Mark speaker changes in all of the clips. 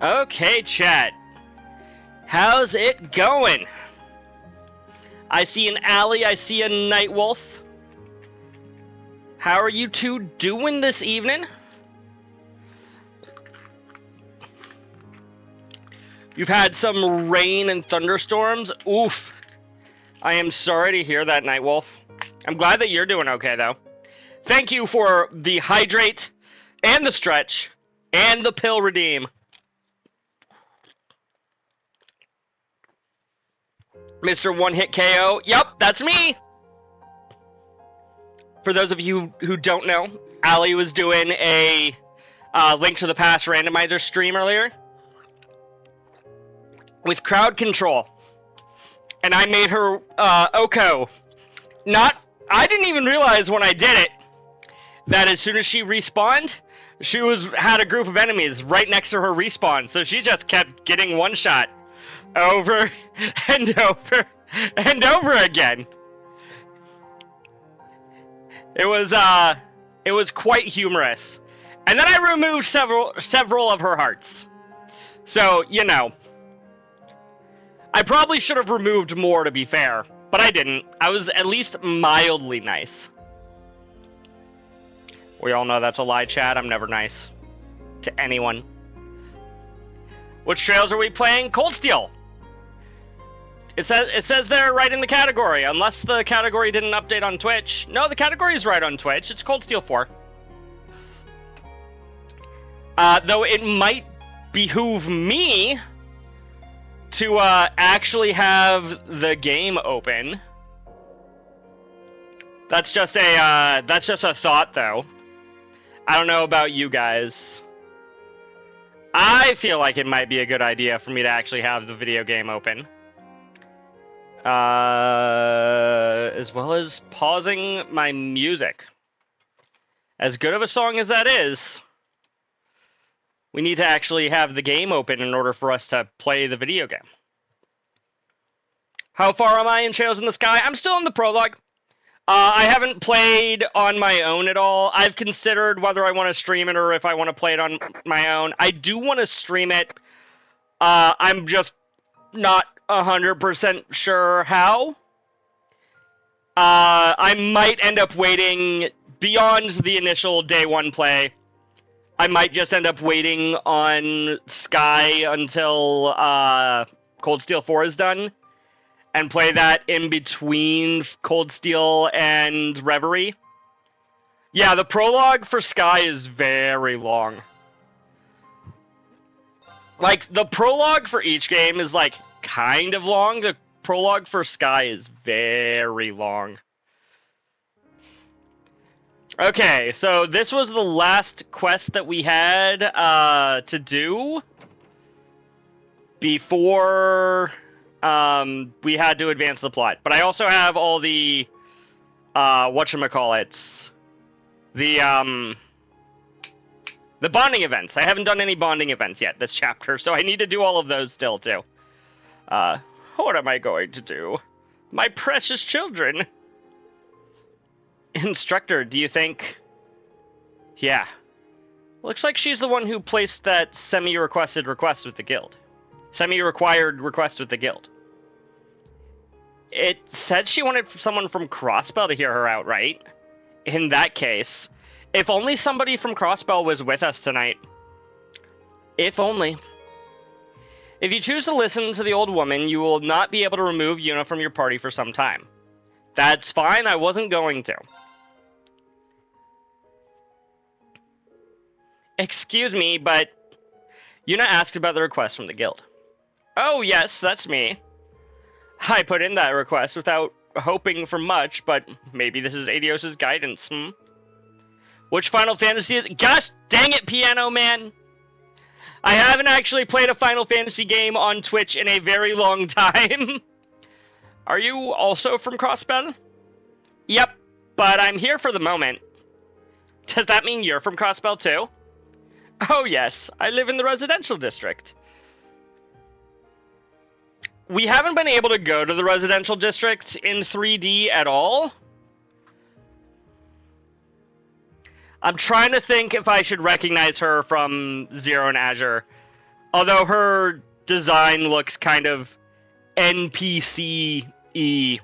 Speaker 1: Okay, chat. How's it going? I see an Alley, I see a Nightwolf. How are you two doing this evening? You've had some rain and thunderstorms? Oof. I am sorry to hear that, Nightwolf. I'm glad that you're doing okay, though. Thank you for the hydrate, and the stretch, and the pill redeem. Mr. One Hit KO. Yep, that's me! For those of you who don't know, Allie was doing a Link to the Past randomizer stream earlier with crowd control. And I made her Oko. I didn't even realize when I did it that as soon as she respawned, she had a group of enemies right next to her respawn. So she just kept getting one shot over and over and over again. It was quite humorous. And then I removed several of her hearts. So, you know, I probably should have removed more, to be fair, but I didn't. I was at least mildly nice. We all know that's a lie, chat. I'm never nice to anyone. Which trails are we playing? Cold Steel. It says there right in the category, unless the category didn't update on Twitch. No, the category is right on Twitch. It's Cold Steel 4. Though it might behoove me to actually have the game open. That's just a thought, though. I don't know about you guys. I feel like it might be a good idea for me to actually have the video game open. As well as pausing my music. As good of a song as that is, we need to actually have the game open in order for us to play the video game. How far am I in Trails in the Sky? I'm still in the prologue. I haven't played on my own at all. I've considered whether I want to stream it or if I want to play it on my own. I do want to stream it. I'm just not 100% sure how. I might end up waiting beyond the initial day one play. I might just end up waiting on Sky until Cold Steel 4 is done and play that in between Cold Steel and Reverie. Yeah, the prologue for Sky is very long. Like, the prologue for each game is, like, kind of long. The prologue for Sky is very long. Okay, so this was the last quest that we had to do before we had to advance the plot. But I also have all the whatchamacallits, the bonding events. I haven't done any bonding events yet this chapter, so I need to do all of those still too. What am I going to do? My precious children. Instructor, do you think... Yeah. Looks like she's the one who placed that semi-requested request with the guild. Semi-required request with the guild. It said she wanted someone from Crossbell to hear her out, right? In that case, if only somebody from Crossbell was with us tonight. If only. If you choose to listen to the old woman, you will not be able to remove Yuna from your party for some time. That's fine, I wasn't going to. Excuse me, but Yuna asked about the request from the guild. Oh yes, that's me. I put in that request without hoping for much, but maybe this is Adios' guidance, Which Final Fantasy is... Gosh dang it, Piano Man! I haven't actually played a Final Fantasy game on Twitch in a very long time. Are you also from Crossbell? Yep, but I'm here for the moment. Does that mean you're from Crossbell too? Oh yes, I live in the residential district. We haven't been able to go to the residential district in 3D at all. I'm trying to think if I should recognize her from Zero and Azure. Although her design looks kind of NPC-y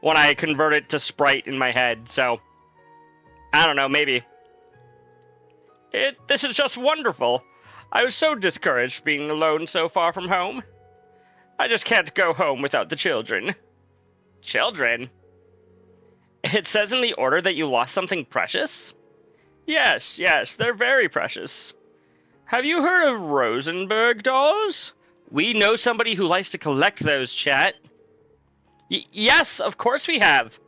Speaker 1: when I convert it to sprite in my head, so I don't know, maybe. This is just wonderful. I was so discouraged being alone so far from home. I just can't go home without the children. Children? It says in the order that you lost something precious? Yes, they're very precious. Have you heard of Rosenberg dolls? We know somebody who likes to collect those, chat. Yes, of course we have.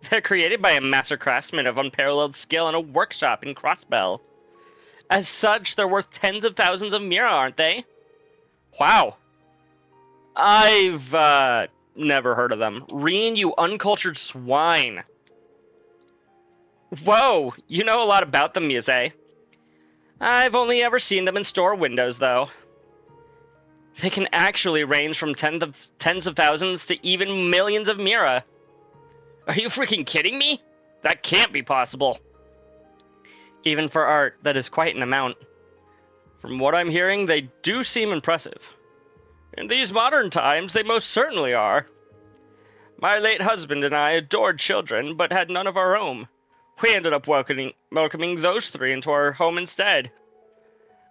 Speaker 1: They're created by a master craftsman of unparalleled skill in a workshop in Crossbell. As such, they're worth tens of thousands of Mira, aren't they? Wow. I've, never heard of them. Reen, you uncultured swine. Whoa, you know a lot about them, Muse. I've only ever seen them in store windows, though. They can actually range from tens of thousands to even millions of Mira. Are you freaking kidding me? That can't be possible. Even for art, that is quite an amount. From what I'm hearing, they do seem impressive. In these modern times, they most certainly are. My late husband and I adored children, but had none of our own. We ended up welcoming those three into our home instead.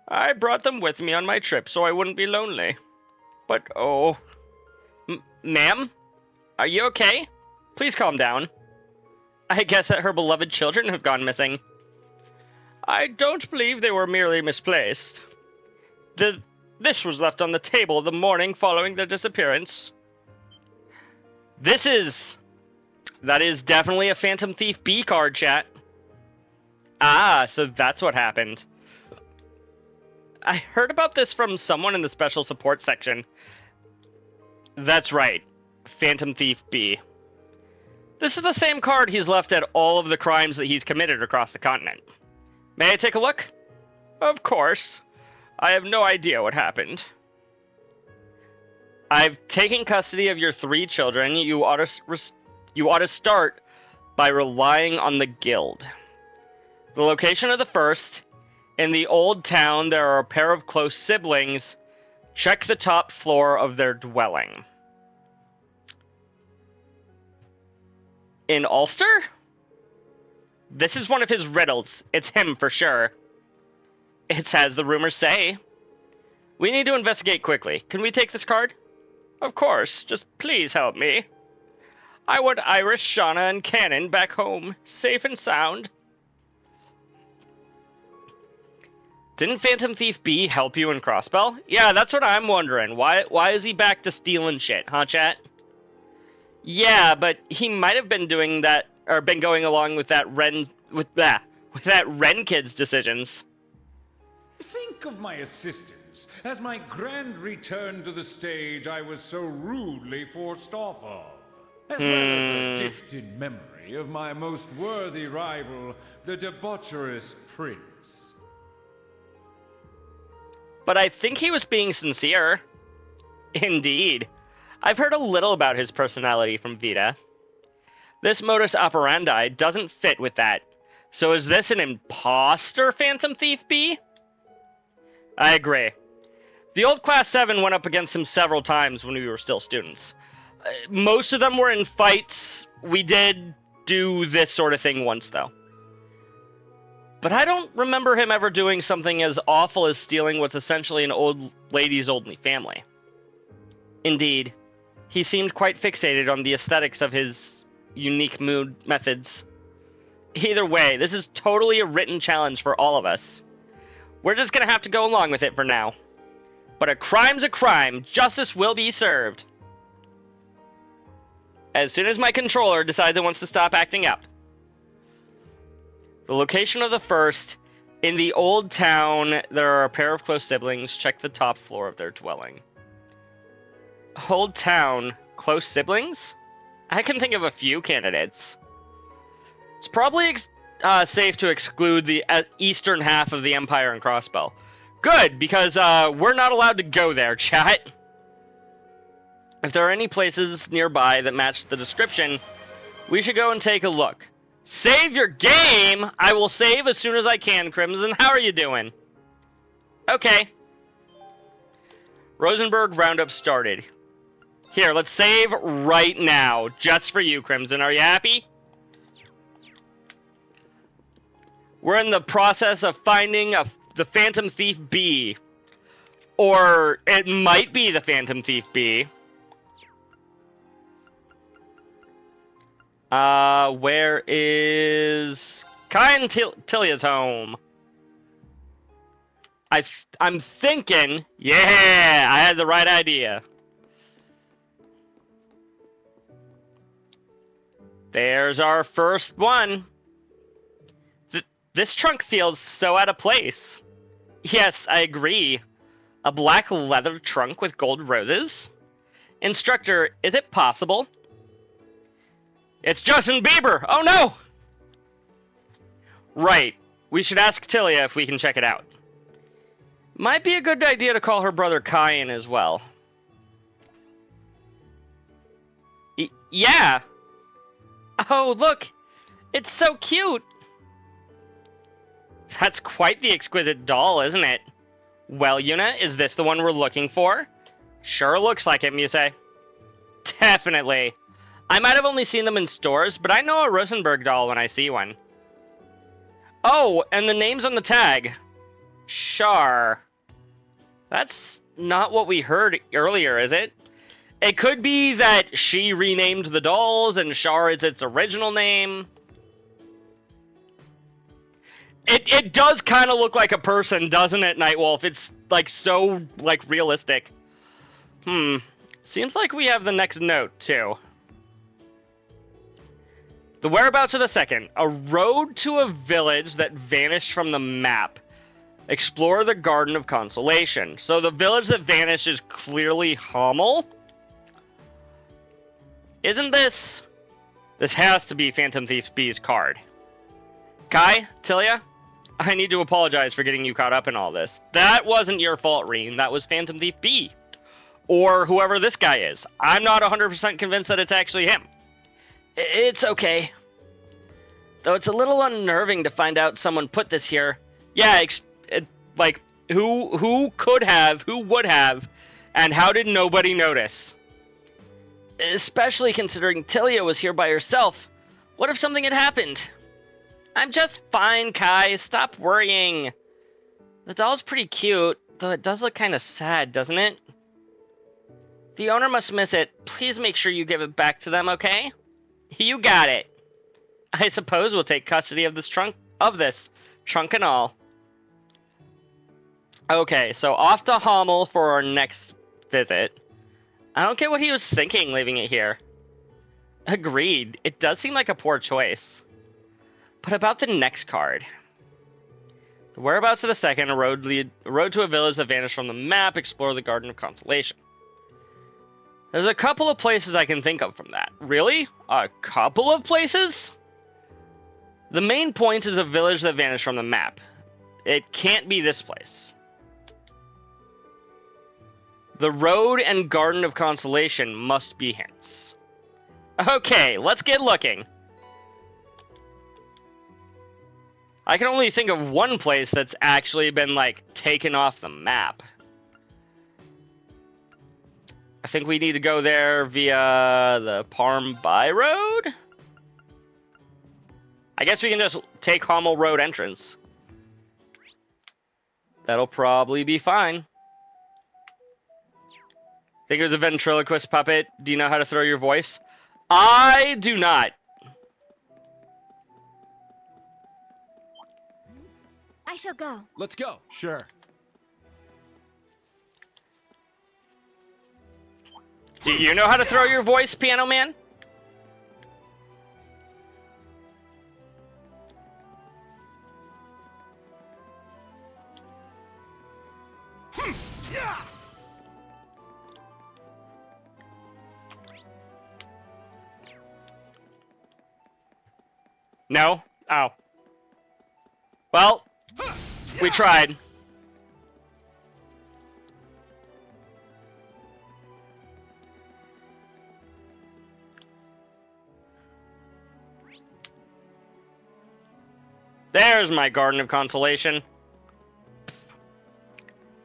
Speaker 1: I brought them with me on my trip so I wouldn't be lonely. But, oh... Ma'am? Are you okay? Please calm down. I guess that her beloved children have gone missing. I don't believe they were merely misplaced. This was left on the table the morning following their disappearance. That is definitely a Phantom Thief B card, chat. Ah, so that's what happened. I heard about this from someone in the special support section. That's right, Phantom Thief B. This is the same card he's left at all of the crimes that he's committed across the continent. May I take a look? Of course. I have no idea what happened. I've taken custody of your 3 children. You ought to start by relying on the guild. The location of the first. In the old town, there are a pair of close siblings. Check the top floor of their dwelling. In Ulster? This is one of his riddles. It's him for sure. It's as the rumors say. We need to investigate quickly. Can we take this card? Of course. Just please help me. I want Iris, Shauna, and Cannon back home, safe and sound. Didn't Phantom Thief B help you in Crossbell? Yeah, that's what I'm wondering. Why is he back to stealing shit, huh, chat? Yeah, but he might have been doing that, or been going along with that with that Ren kid's decisions.
Speaker 2: Think of my assistance as my grand return to the stage I was so rudely forced off of, as well as a gifted memory of my most worthy rival, the debaucherous Prince.
Speaker 1: But I think he was being sincere. Indeed. I've heard a little about his personality from Vita. This modus operandi doesn't fit with that. So is this an imposter Phantom Thief B? I agree. The old Class 7 went up against him several times when we were still students. Most of them were in fights. We did do this sort of thing once, though. But I don't remember him ever doing something as awful as stealing what's essentially an old lady's only family. Indeed, he seemed quite fixated on the aesthetics of his unique mood methods. Either way, this is totally a written challenge for all of us. We're just gonna have to go along with it for now. But a crime's a crime. Justice will be served. As soon as my controller decides it wants to stop acting up. The location of the first. In the old town, there are a pair of close siblings. Check the top floor of their dwelling. Old town, close siblings? I can think of a few candidates. It's probably safe to exclude the eastern half of the Empire and Crossbell. Good, because we're not allowed to go there, chat. If there are any places nearby that match the description, we should go and take a look. Save your game! I will save as soon as I can, Crimson. How are you doing? Okay. Rosenberg roundup started. Here, let's save right now, just for you, Crimson. Are you happy? We're in the process of finding the Phantom Thief B. Or it might be the Phantom Thief B. Where is Kai and Tilia's home? I'm thinking, yeah, I had the right idea. There's our first one. This trunk feels so out of place. Yes, I agree. A black leather trunk with gold roses? Instructor, is it possible? It's Justin Bieber! Oh no! Right. We should ask Tilia if we can check it out. Might be a good idea to call her brother Kai in as well. Yeah! Oh, look! It's so cute! That's quite the exquisite doll, isn't it? Well, Yuna, is this the one we're looking for? Sure looks like him, you say? Definitely. I might have only seen them in stores, but I know a Rosenberg doll when I see one. Oh, and the name's on the tag. Char. That's not what we heard earlier, is it? It could be that she renamed the dolls and Char is its original name. It does kind of look like a person, doesn't it, Nightwolf? It's, like, so, like, realistic. Seems like we have the next note, too. The whereabouts of the second. A road to a village that vanished from the map. Explore the Garden of Consolation. So the village that vanished is clearly Hummel? Isn't this... This has to be Phantom Thief B's card. Kai? Tilia? I need to apologize for getting you caught up in all this. That wasn't your fault, Reen. That was Phantom Thief B. Or whoever this guy is. I'm not 100% convinced that it's actually him. It's okay. Though it's a little unnerving to find out someone put this here. Yeah, like, who could have, who would have, and how did nobody notice? Especially considering Tilia was here by herself. What if something had happened? I'm just fine, Kai. Stop worrying. The doll's pretty cute, though it does look kind of sad, doesn't it? The owner must miss it. Please make sure you give it back to them, okay? You got it. I suppose we'll take custody of this trunk and all. Okay, so off to Hummel for our next visit. I don't get what he was thinking leaving it here. Agreed. It does seem like a poor choice. But about the next card. The whereabouts of the second, a road to a village that vanished from the map, explore the Garden of Consolation. There's a couple of places I can think of from that. Really? A couple of places? The main point is a village that vanished from the map. It can't be this place. The road and Garden of Consolation must be hints. Okay, let's get looking. I can only think of one place that's actually been, like, taken off the map. I think we need to go there via the Parm By Road? I guess we can just take Hummel Road entrance. That'll probably be fine. Think it was a ventriloquist puppet? Do you know how to throw your voice? I do not.
Speaker 3: I shall go.
Speaker 4: Let's go. Sure.
Speaker 1: Do you know how to throw your voice, Piano Man? No? Oh. Well, we tried. There's my Garden of Consolation.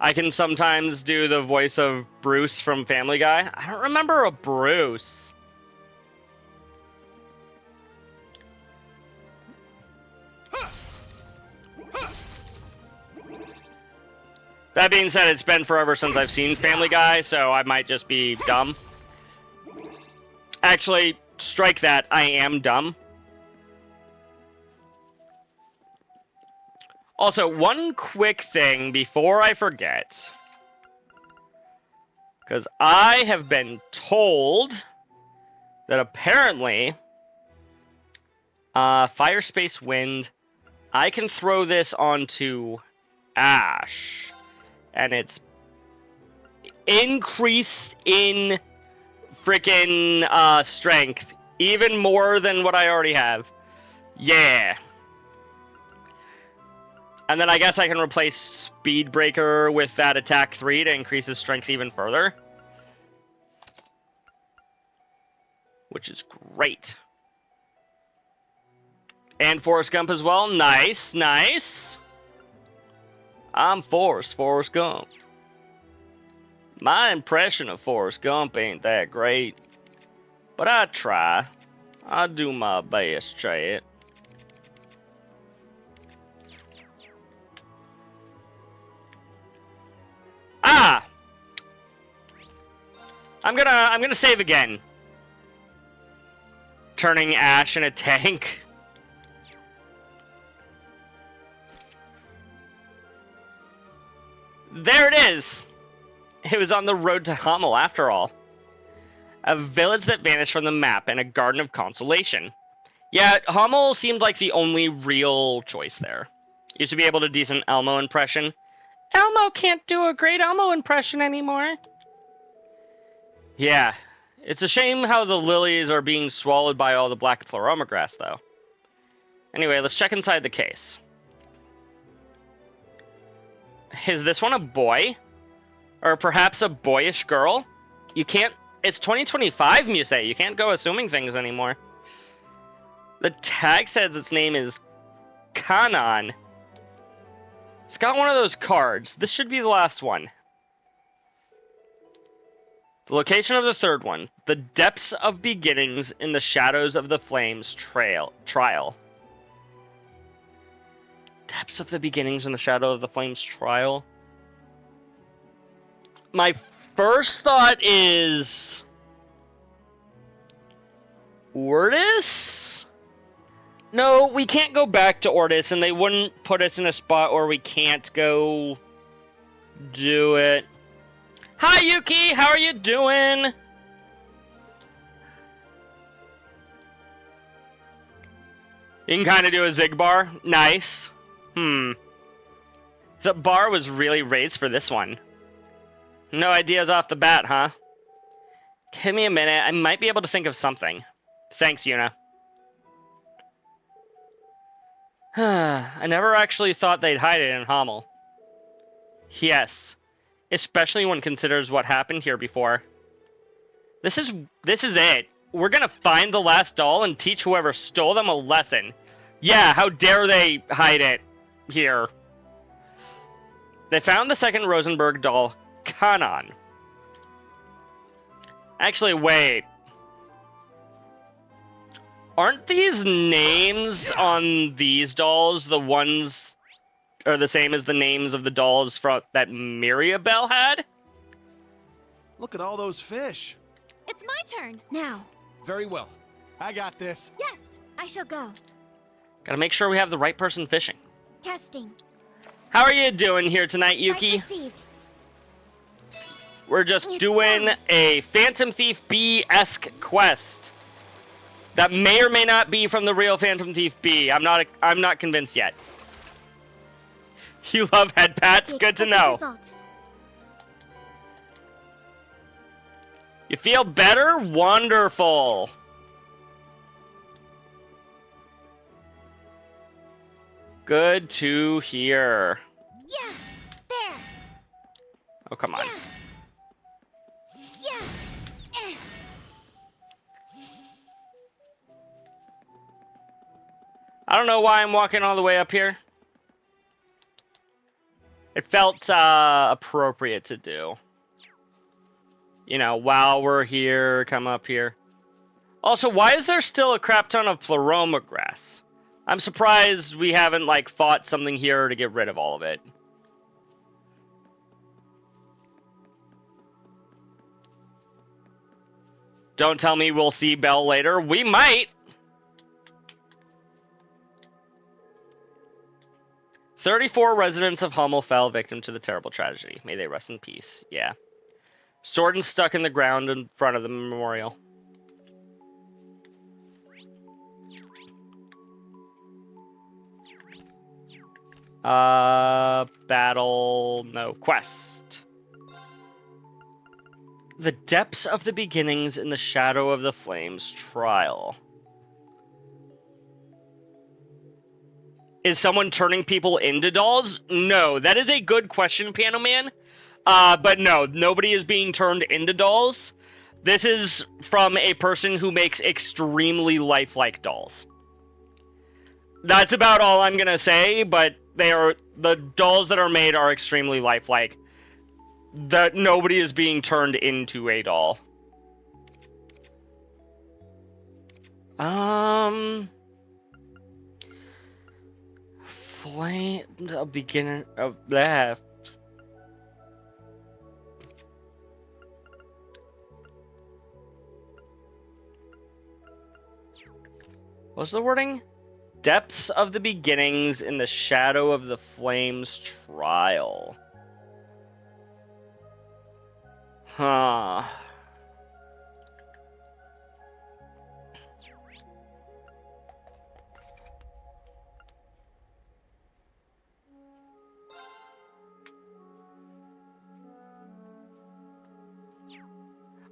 Speaker 1: I can sometimes do the voice of Bruce from Family Guy. I don't remember a Bruce. That being said, it's been forever since I've seen Family Guy, so I might just be dumb. Actually, strike that. I am dumb. Also, one quick thing before I forget. Because I have been told that apparently, Fire, Space, Wind, I can throw this onto Ash. And it's increased in freaking strength. Even more than what I already have. Yeah. And then I guess I can replace Speed Breaker with that attack 3 to increase his strength even further. Which is great. And Forrest Gump as well. Nice, nice. I'm Forrest Gump. My impression of Forrest Gump ain't that great. But I try. I do my best, Chad. Ah! I'm gonna save again. Turning Ash in a tank. There it is! It was on the road to Hummel after all. A village that vanished from the map and a garden of consolation. Yeah, Hummel seemed like the only real choice there. Used to be able to decent Elmo impression. Elmo can't do a great Elmo impression anymore. Yeah, it's a shame how the lilies are being swallowed by all the black Pleroma grass, though. Anyway, let's check inside the case. Is this one a boy? Or perhaps a boyish girl? You can't... It's 2025, Muse. You can't go assuming things anymore. The tag says its name is Kanan. It's got one of those cards. This should be the last one. The location of the third one. The depths of beginnings in the shadows of the flames trial. Depths of the beginnings in the shadow of the flames trial. My first thought is... Ordis? No, we can't go back to Ordis, and they wouldn't put us in a spot where we can't go do it. Hi, Yuki! How are you doing? You can kind of do a Zigbar. Nice. The bar was really raised for this one. No ideas off the bat, huh? Give me a minute. I might be able to think of something. Thanks, Yuna. I never actually thought they'd hide it in Hummel. Yes. Especially when considers what happened here before. This is it. We're gonna find the last doll and teach whoever stole them a lesson. Yeah, how dare they hide it here. They found the second Rosenberg doll, Kanan. Actually, wait. Aren't these names on these dolls the ones are the same as the names of the dolls that Mirabelle had?
Speaker 4: Look at all those fish.
Speaker 3: It's my turn now.
Speaker 4: Very well. I got this.
Speaker 3: Yes, I shall go.
Speaker 1: Gotta make sure we have the right person fishing.
Speaker 3: Casting.
Speaker 1: How are you doing here tonight, Yuki?
Speaker 3: Right received.
Speaker 1: We're just
Speaker 3: It's
Speaker 1: doing
Speaker 3: done.
Speaker 1: a Phantom Thief B-esque quest. That may or may not be from the real Phantom Thief B. I'm not convinced yet. You love head pats?
Speaker 3: The
Speaker 1: Good to
Speaker 3: expected
Speaker 1: know.
Speaker 3: result.
Speaker 1: You feel better? Wonderful. Good to hear.
Speaker 3: Yeah, there.
Speaker 1: Oh, come on.
Speaker 3: Yeah. Eh.
Speaker 1: I don't know why I'm walking all the way up here. It felt appropriate to do. You know, while we're here, come up here. Also, why is there still a crap ton of Pleroma grass? I'm surprised we haven't, like, fought something here to get rid of all of it. Don't tell me we'll see Belle later. We might! 34 residents of Hummel fell victim to the terrible tragedy. May they rest in peace. Yeah. Sword stuck in the ground in front of the memorial. Battle... no. Quest. The depths of the beginnings in the shadow of the flames trial. Is someone turning people into dolls? No, that is a good question, Piano Man. But no, nobody is being turned into dolls. This is from a person who makes extremely lifelike dolls. That's about all I'm gonna say, but the dolls that are made are extremely lifelike. That nobody is being turned into a doll. Flame, a beginner of that. What's the wording? Depths of the beginnings in the shadow of the flames trial. Huh.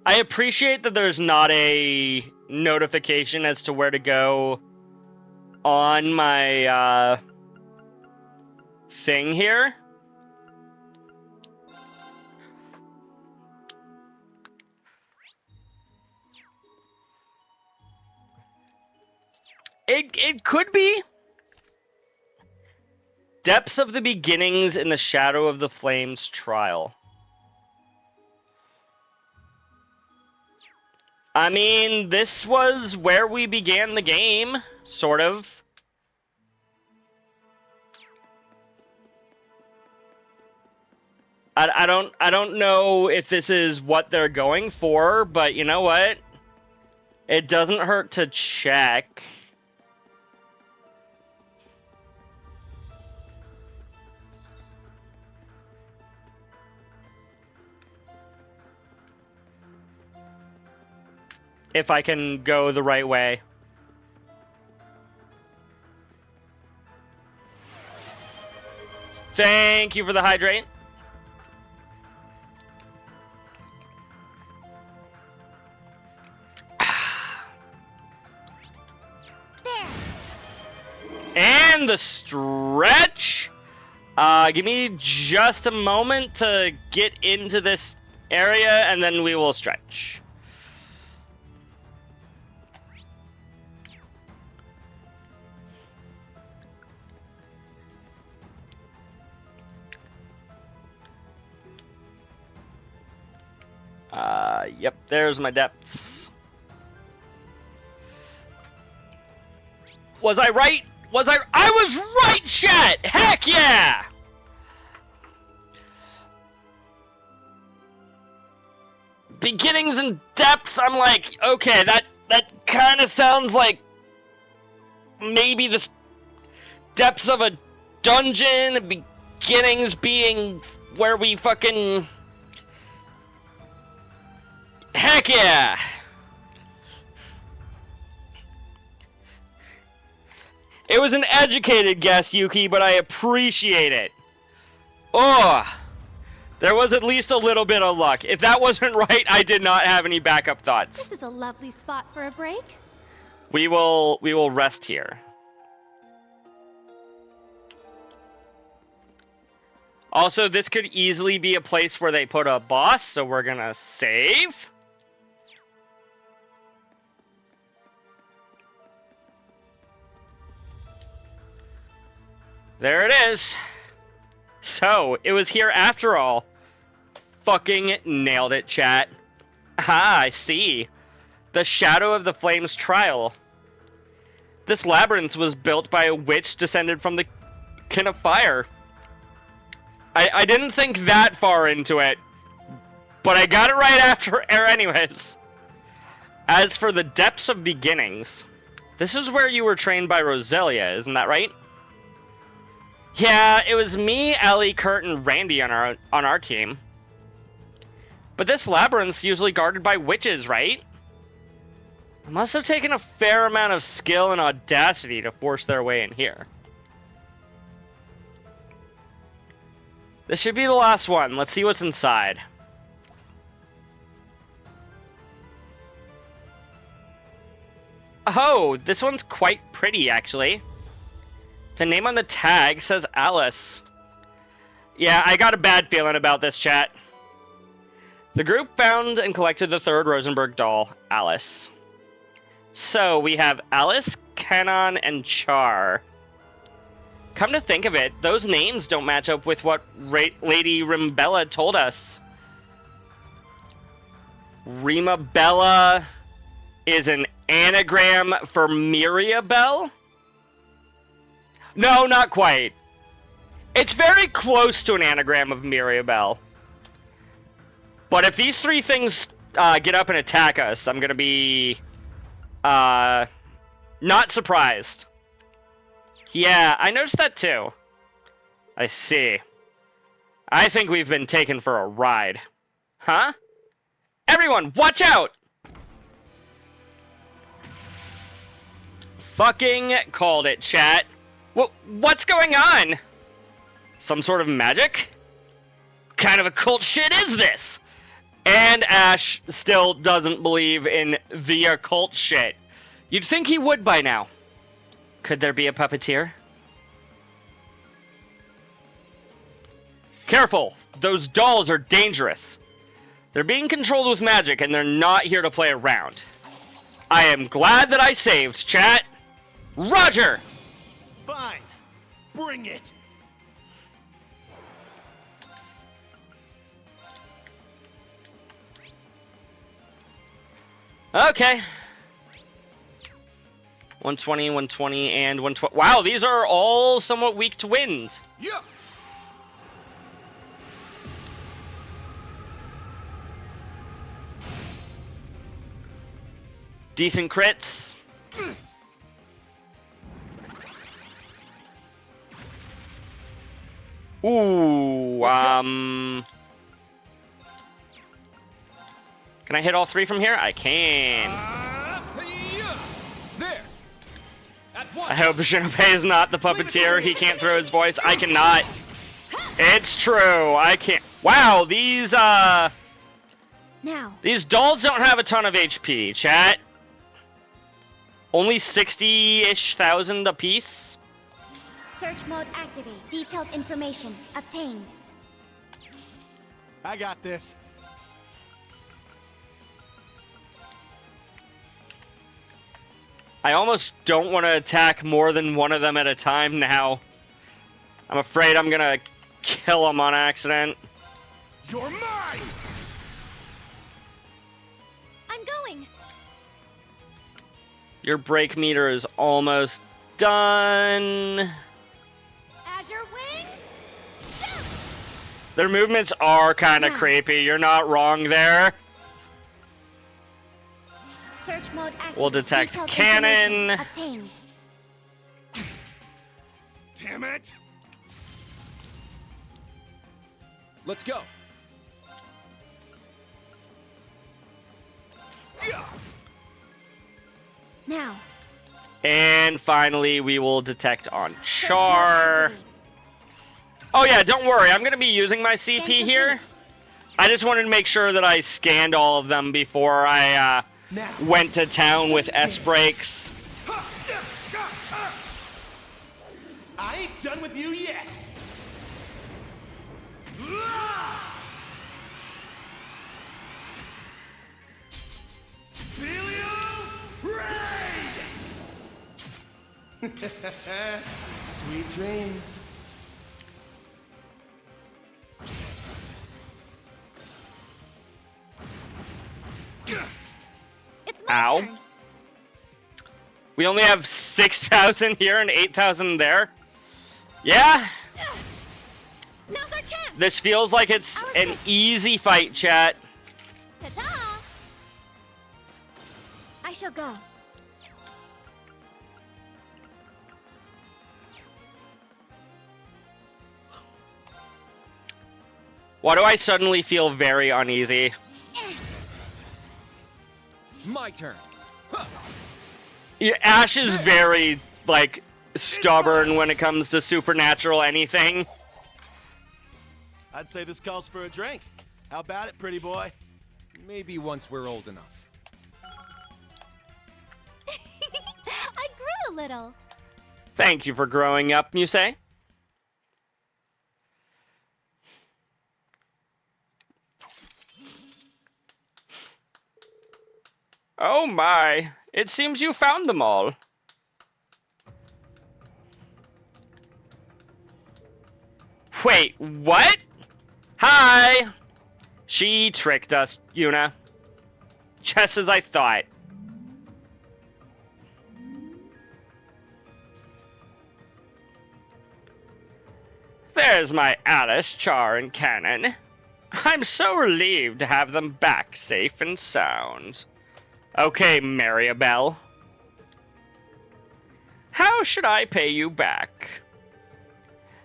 Speaker 1: I appreciate that there's not a notification as to where to go on my thing here. It could be. Depths of the beginnings in the shadow of the flames trial. I mean, this was where we began the game, sort of. I don't know if this is what they're going for, but you know what? It doesn't hurt to check. If I can go the right way. Thank you for the hydrate.
Speaker 3: There.
Speaker 1: And the stretch. Give me just a moment to get into this area, and then we will stretch. Yep, there's my depths. Was I right? I was right, chat! Heck yeah! Beginnings and depths, I'm like, okay, that kind of sounds like maybe the depths of a dungeon, beginnings being where we fucking... Heck yeah! It was an educated guess, Yuki, but I appreciate it. Oh, there was at least a little bit of luck. If that wasn't right, I did not have any backup thoughts.
Speaker 3: This is a lovely spot for a break.
Speaker 1: We will rest here. Also, this could easily be a place where they put a boss, so we're gonna save. There it is. So, it was here after all. Fucking nailed it, chat. Ah, I see. The Shadow of the Flames trial. This labyrinth was built by a witch descended from the kin of fire. I didn't think that far into it, but I got it right after anyways. As for the Depths of Beginnings, this is where you were trained by Roselia, isn't that right? Yeah, it was me, Ellie, Kurt, and Randy on our team. But this labyrinth's usually guarded by witches, right? It must have taken a fair amount of skill and audacity to force their way in here. This should be the last one. Let's see what's inside. Oh, this one's quite pretty, actually. The name on the tag says Alice. Yeah, I got a bad feeling about this, chat. The group found and collected the third Rosenberg doll, Alice. So, we have Alice, Canon, and Char. Come to think of it, those names don't match up with what Lady Rimbella told us. Rimabella is an anagram for Mirabelle? No, not quite. It's very close to an anagram of Mirabelle. But if these three things get up and attack us, I'm gonna be not surprised. Yeah, I noticed that too. I see. I think we've been taken for a ride. Huh? Everyone, watch out! Fucking called it, chat. What's going on? Some sort of magic? What kind of a cult shit is this? And Ash still doesn't believe in the occult shit. You'd think he would by now. Could there be a puppeteer? Careful! Those dolls are dangerous. They're being controlled with magic and they're not here to play around. I am glad that I saved, chat. Roger!
Speaker 4: Fine. Bring it.
Speaker 1: Okay. 120, 120, and 120. Wow, these are all somewhat weak to wind.
Speaker 4: Yeah.
Speaker 1: Decent crits. Ooh, can I hit all three from here? I can.
Speaker 2: There. At once.
Speaker 1: I hope Shinopei is not the puppeteer. He can't throw his voice. I cannot. It's true. I can't. Wow, these
Speaker 3: Now.
Speaker 1: dolls don't have a ton of HP, chat. Only 60-ish thousand a piece.
Speaker 3: Search mode activate. Detailed information obtained.
Speaker 4: I got this.
Speaker 1: I almost don't want to attack more than one of them at a time now. I'm afraid I'm gonna kill them on accident.
Speaker 4: You're mine!
Speaker 3: I'm going.
Speaker 1: Your break meter is almost done.
Speaker 3: Azure wings. Shoot!
Speaker 1: Their movements are kind of
Speaker 3: Yeah.
Speaker 1: creepy. You're not wrong there.
Speaker 3: Search mode activate.
Speaker 1: We'll detect
Speaker 3: Detailed
Speaker 1: cannon.
Speaker 3: information obtained.
Speaker 4: Damn it! Let's go. Yeah.
Speaker 3: Now.
Speaker 1: And finally, we will detect on
Speaker 3: Search mode
Speaker 1: Char.
Speaker 3: activate.
Speaker 1: Oh yeah, don't worry. I'm going to be using my
Speaker 3: Scan
Speaker 1: CP here.
Speaker 3: complete.
Speaker 1: I just wanted to make sure that I scanned all of them before I
Speaker 4: Now.
Speaker 1: went to town with S-Breaks.
Speaker 4: I ain't done with you yet. Sweet dreams.
Speaker 1: We only have 6,000 here and 8,000 there. Yeah.
Speaker 3: Now's our chance.
Speaker 1: This feels like it's an easy fight, chat.
Speaker 3: Ta-ta! I shall go.
Speaker 1: Why do I suddenly feel very uneasy?
Speaker 4: My turn.
Speaker 1: Yeah, Ash is very, like, stubborn when it comes to supernatural anything.
Speaker 4: I'd say this calls for a drink. How about it, pretty boy?
Speaker 5: Maybe once we're old enough.
Speaker 3: I grew a little.
Speaker 1: Thank you for growing up, you say? Oh my, it seems you found them all. Wait, what? Hi! She tricked us, Yuna. Just as I thought. There's my Alice, Char, and Cannon. I'm so relieved to have them back safe and sound. Okay, Maribel. How should I pay you back?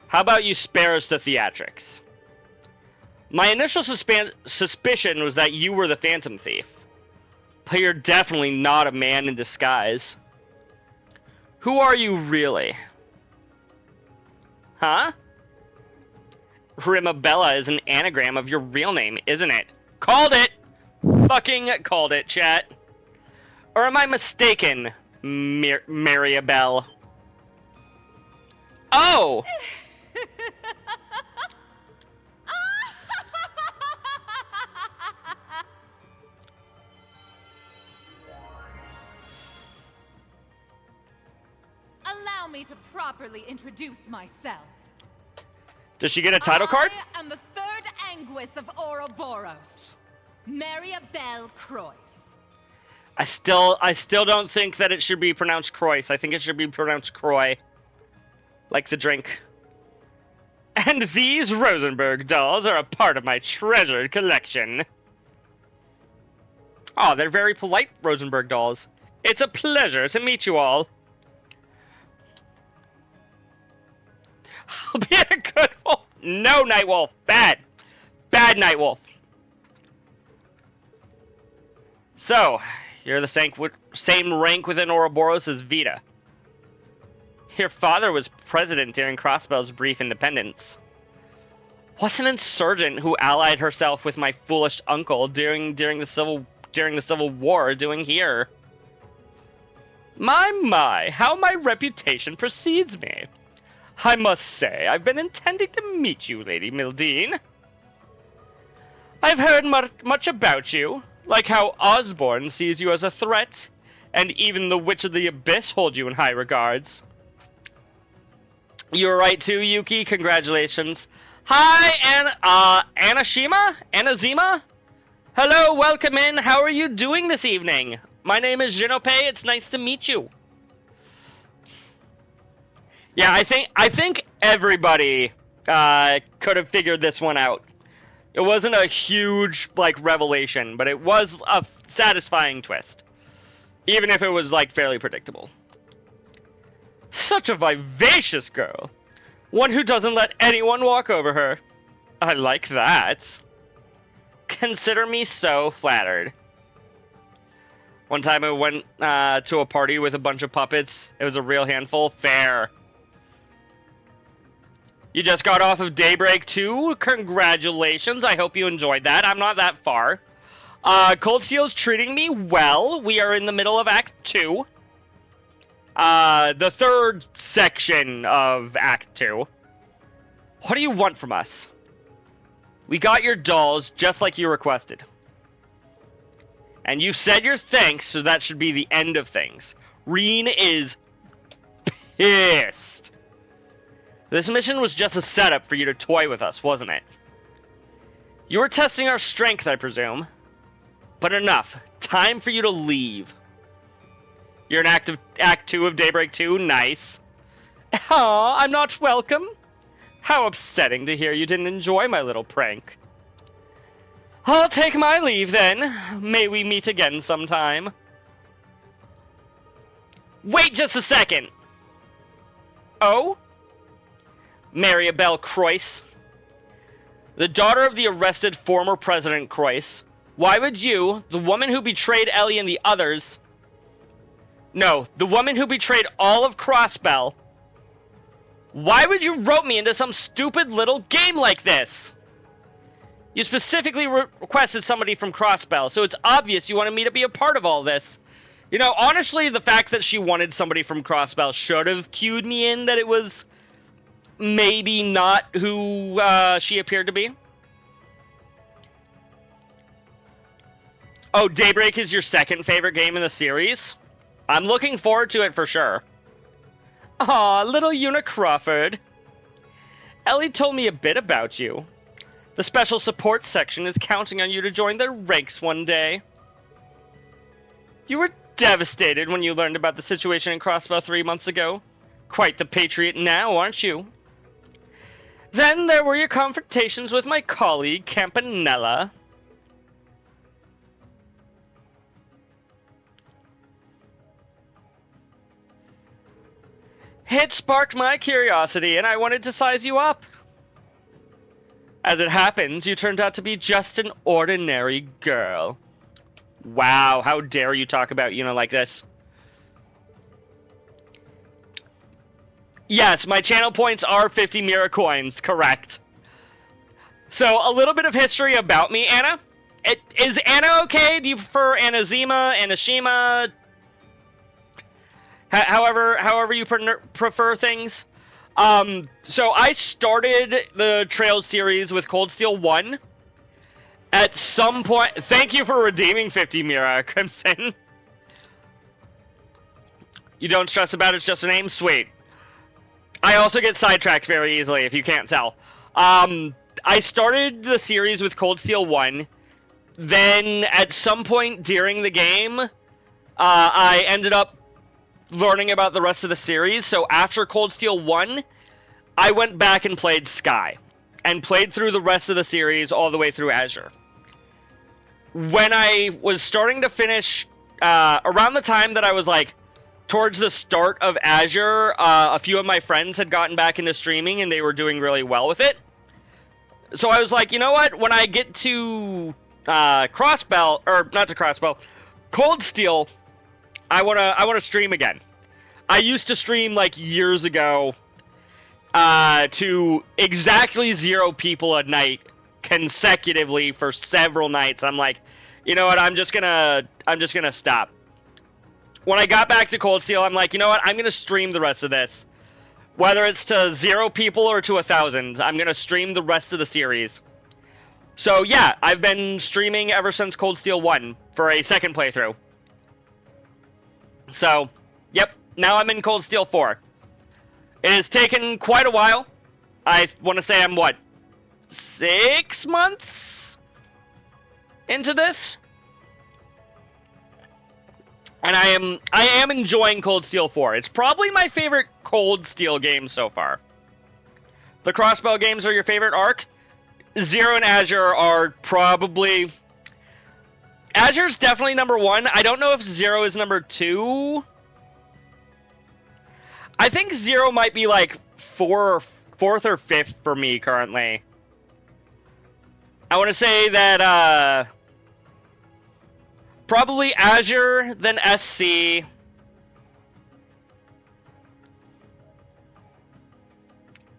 Speaker 1: How about you spare us the theatrics? My initial suspicion was that you were the Phantom Thief. But you're definitely not a man in disguise. Who are you really? Huh? Rimabella is an anagram of your real name, isn't it? Called it! Fucking called it, chat. Or am I mistaken, Maribel? Oh!
Speaker 6: Allow me to properly introduce myself.
Speaker 1: Does she get a title card?
Speaker 6: I am the third Anguis of Ouroboros, Maribel Croix.
Speaker 1: I still don't think that it should be pronounced Croix. I think it should be pronounced Croy. Like the drink. And these Rosenberg dolls are a part of my treasured collection. Oh, they're very polite Rosenberg dolls. It's a pleasure to meet you all. I'll be a good wolf. No, Nightwolf. Bad. Bad Nightwolf. So, you're the same rank within Ouroboros as Vita. Your father was president during Crossbell's brief independence. What's an insurgent who allied herself with my foolish uncle during the Civil War doing here? My, how my reputation precedes me. I must say, I've been intending to meet you, Lady Mildine. I've heard much about you, like how Osborne sees you as a threat, and even the Witch of the Abyss holds you in high regards. You're right too, Yuki. Congratulations. Hi, Anazima? Hello, welcome in. How are you doing this evening? My name is Jinope. It's nice to meet you. Yeah, I think everybody could have figured this one out. It wasn't a huge, like, revelation, but it was a satisfying twist. Even if it was, like, fairly predictable. Such a vivacious girl. One who doesn't let anyone walk over her. I like that. Consider me so flattered. One time I went to a party with a bunch of puppets. It was a real handful. Fair. You just got off of Daybreak 2. Congratulations. I hope you enjoyed that. I'm not that far. Cold Steel's treating me well. We are in the middle of Act 2. The third section of Act 2. What do you want from us? We got your dolls just like you requested. And you said your thanks, so that should be the end of things. Reen is pissed. This mission was just a setup for you to toy with us, wasn't it? You were testing our strength, I presume. But enough. Time for you to leave. You're in Act 2 of Daybreak 2? Nice. Aw, I'm not welcome? How upsetting to hear you didn't enjoy my little prank. I'll take my leave then. May we meet again sometime. Wait just a second. Oh? Maribel Croyce. The daughter of the arrested former President Croyce. Why would you, the woman who betrayed Ellie and the others... No, the woman who betrayed all of Crossbell. Why would you rope me into some stupid little game like this? You specifically requested somebody from Crossbell, so it's obvious you wanted me to be a part of all this. You know, honestly, the fact that she wanted somebody from Crossbell should have cued me in that it was maybe not who she appeared to be. Oh, Daybreak is your second favorite game in the series? I'm looking forward to it for sure. Aw, little Una Crawford. Ellie told me a bit about you. The special support section is counting on you to join their ranks one day. You were devastated when you learned about the situation in Crossbow 3 months ago. Quite the patriot now, aren't you? Then there were your confrontations with my colleague, Campanella. It sparked my curiosity, and I wanted to size you up. As it happens, you turned out to be just an ordinary girl. Wow, how dare you talk about Una like this? Yes, my channel points are 50 Mira coins, correct. So, a little bit of history about me, Anna. Is Anna okay? Do you prefer Anazima, Anashima? However you prefer things. So I started the Trails series with Cold Steel 1. At some point... Thank you for redeeming 50 Mira, Crimson. You don't stress about it, it's just a name? Sweet. I also get sidetracked very easily, if you can't tell. I started the series with Cold Steel 1. Then, at some point during the game, I ended up learning about the rest of the series. So after Cold Steel 1, I went back and played Sky. And played through the rest of the series all the way through Azure. When I was starting to finish, around the time that I was like, towards the start of Azure, a few of my friends had gotten back into streaming and they were doing really well with it. So I was like, you know what? When I get to Crossbell, or not to Crossbell, Cold Steel, I wanna stream again. I used to stream like years ago to exactly 0 people a night consecutively for several nights. I'm like, you know what? I'm just gonna stop. When I got back to Cold Steel, I'm like, you know what? I'm gonna stream the rest of this. Whether it's to 0 people or to 1,000, I'm gonna stream the rest of the series. So yeah, I've been streaming ever since Cold Steel 1 for a second playthrough. So, yep, now I'm in Cold Steel 4. It has taken quite a while. I want to say I'm, what, 6 months into this? And I am enjoying Cold Steel 4. It's probably my favorite Cold Steel game so far. The Crossbow games are your favorite arc? Zero and Azure are probably... Azure's definitely number 1. I don't know if Zero is number 2. I think Zero might be like 4th or 5th for me currently. I want to say that probably Azure, then SC.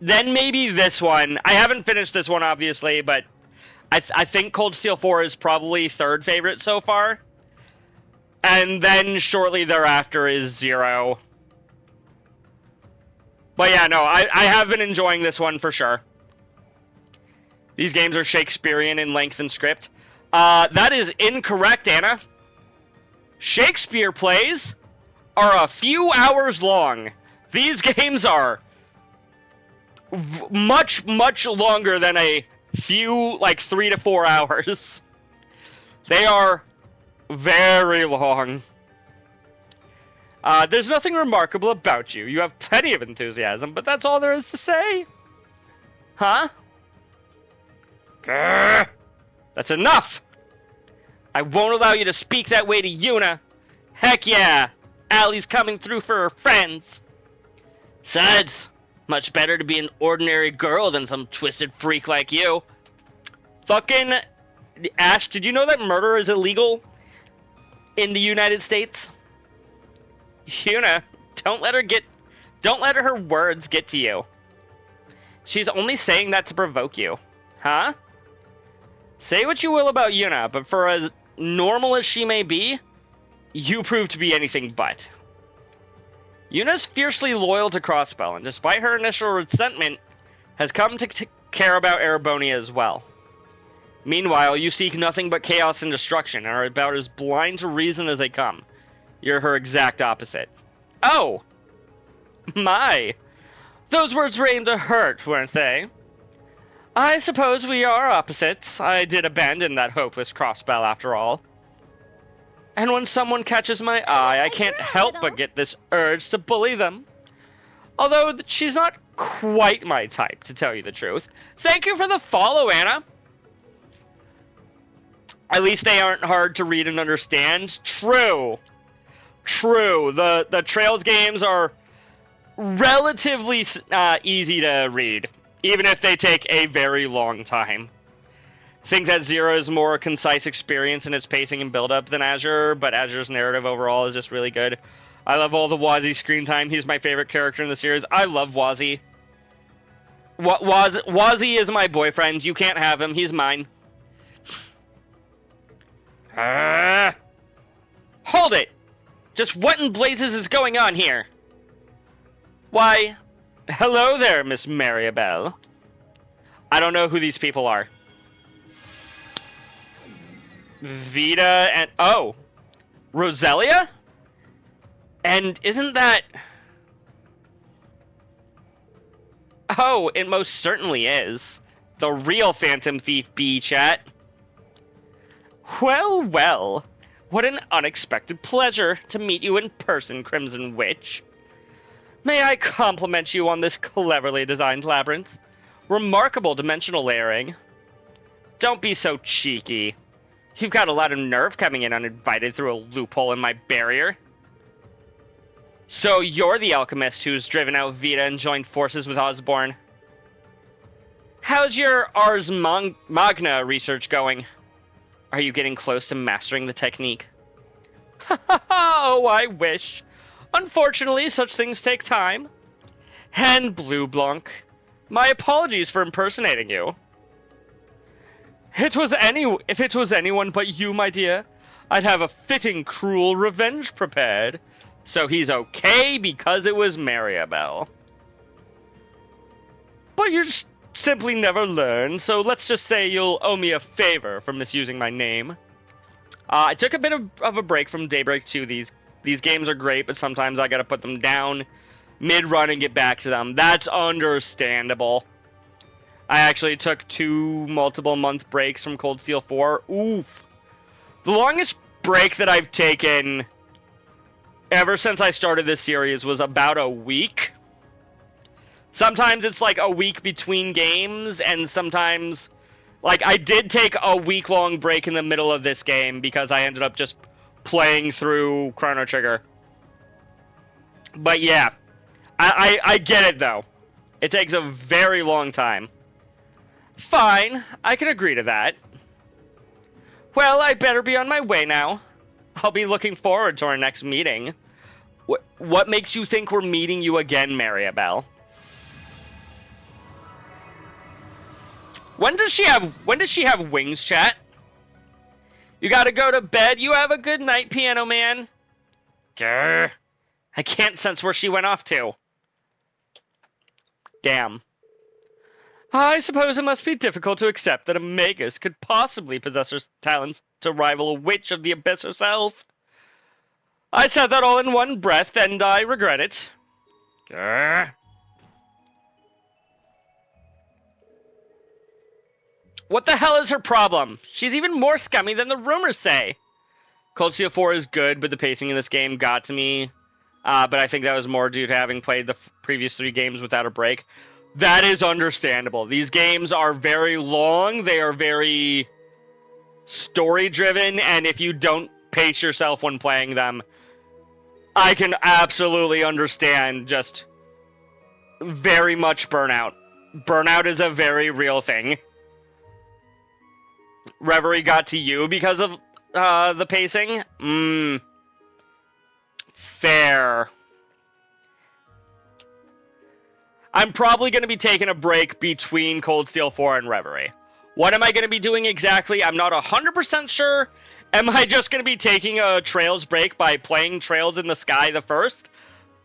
Speaker 1: Then maybe this one. I haven't finished this one obviously, but I think Cold Steel 4 is probably 3rd favorite so far. And then shortly thereafter is Zero. But yeah, no, I have been enjoying this one for sure. These games are Shakespearean in length and script. That is incorrect, Anna. Shakespeare plays are a few hours long. These games are much, much longer than a few, like 3 to 4 hours. They are very long. There's nothing remarkable about you. You have plenty of enthusiasm, but that's all there is to say. Huh? Grr. That's enough! I won't allow you to speak that way to Yuna. Heck yeah! Allie's coming through for her friends. Besides, much better to be an ordinary girl than some twisted freak like you. Fucking Ash, did you know that murder is illegal in the United States? Yuna, don't let her words get to you. She's only saying that to provoke you. Huh? Say what you will about Yuna, but for as normal as she may be, you prove to be anything but. Yuna's fiercely loyal to Crossbell, and despite her initial resentment, has come to care about Erebonia as well. Meanwhile, you seek nothing but chaos and destruction, and are about as blind to reason as they come. You're her exact opposite. Oh! My! Those words were aimed to hurt, weren't they? I suppose we are opposites. I did abandon that hopeless Crossbell after all. And when someone catches my eye, I can't help but get this urge to bully them. Although she's not quite my type, to tell you the truth. Thank you for the follow, Anna. At least they aren't hard to read and understand. True. True. The Trails games are relatively easy to read, even if they take a very long time. I think that Zero is more a concise experience in its pacing and build-up than Azure, but Azure's narrative overall is just really good. I love all the Wazzy screen time. He's my favorite character in the series. I love Wazzy. Wazzy is my boyfriend. You can't have him. He's mine. Hold it! Just what in blazes is going on here? Why, hello there, Miss Maribel. I don't know who these people are. Vita and... oh. Roselia? And isn't that... oh, it most certainly is. The real Phantom Thief B, chat. Well, well. What an unexpected pleasure to meet you in person, Crimson Witch. May I compliment you on this cleverly designed labyrinth? Remarkable dimensional layering. Don't be so cheeky. You've got a lot of nerve coming in uninvited through a loophole in my barrier. So you're the alchemist who's driven out Vita and joined forces with Osborne. How's your Ars Magna research going? Are you getting close to mastering the technique? Oh, I wish. Unfortunately, such things take time. And Blue Blanc, my apologies for impersonating you. If it was anyone but you, my dear, I'd have a fitting cruel revenge prepared. So he's okay because it was Maribel. But you just simply never learn, so let's just say you'll owe me a favor for misusing my name. I took a bit of a break from Daybreak 2. These games are great, but sometimes I gotta put them down mid-run and get back to them. That's understandable. I actually took 2 multiple-month breaks from Cold Steel 4. Oof. The longest break that I've taken ever since I started this series was about a week. Sometimes it's like a week between games, and sometimes... like, I did take a week-long break in the middle of this game because I ended up just playing through Chrono Trigger. But yeah, I get it, though. It takes a very long time. Fine, I can agree to that. Well, I better be on my way now. I'll be looking forward to our next meeting. What makes you think we're meeting you again, Maribel? When does she have wings, chat? You gotta go to bed. You have a good night, Piano Man. Grr. I can't sense where she went off to. Damn. I suppose it must be difficult to accept that a Magus could possibly possess her talents to rival a witch of the Abyss herself. I said that all in one breath, and I regret it. Grr. What the hell is her problem? She's even more scummy than the rumors say. Cold Steel 4 is good, but the pacing in this game got to me. but I think that was more due to having played the previous 3 games without a break. That is understandable. These games are very long, they are very story-driven, and if you don't pace yourself when playing them, I can absolutely understand just very much burnout. Burnout is a very real thing. Reverie got to you because of the pacing? Fair. I'm probably going to be taking a break between Cold Steel 4 and Reverie. What am I going to be doing exactly? I'm not 100% sure. Am I just going to be taking a Trails break by playing Trails in the Sky the first?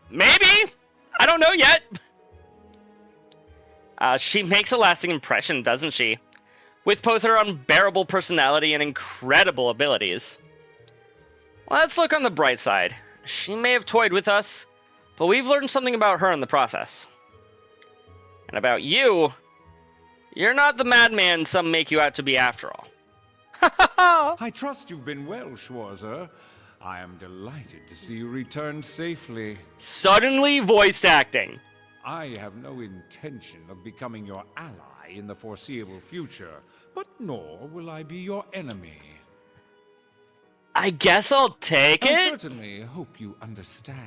Speaker 1: Maybe. I don't know yet. She makes a lasting impression, doesn't she? With both her unbearable personality and incredible abilities. Let's look on the bright side. She may have toyed with us, but we've learned something about her in the process. And about you, you're not the madman some make you out to be after all.
Speaker 2: I trust you've been well, Schwarzer. I am delighted to see you returned safely.
Speaker 1: Suddenly voice acting.
Speaker 2: I have no intention of becoming your ally in the foreseeable future, but nor will I be your enemy.
Speaker 1: I guess I'll take
Speaker 2: I
Speaker 1: it.
Speaker 2: certainly hope you understand.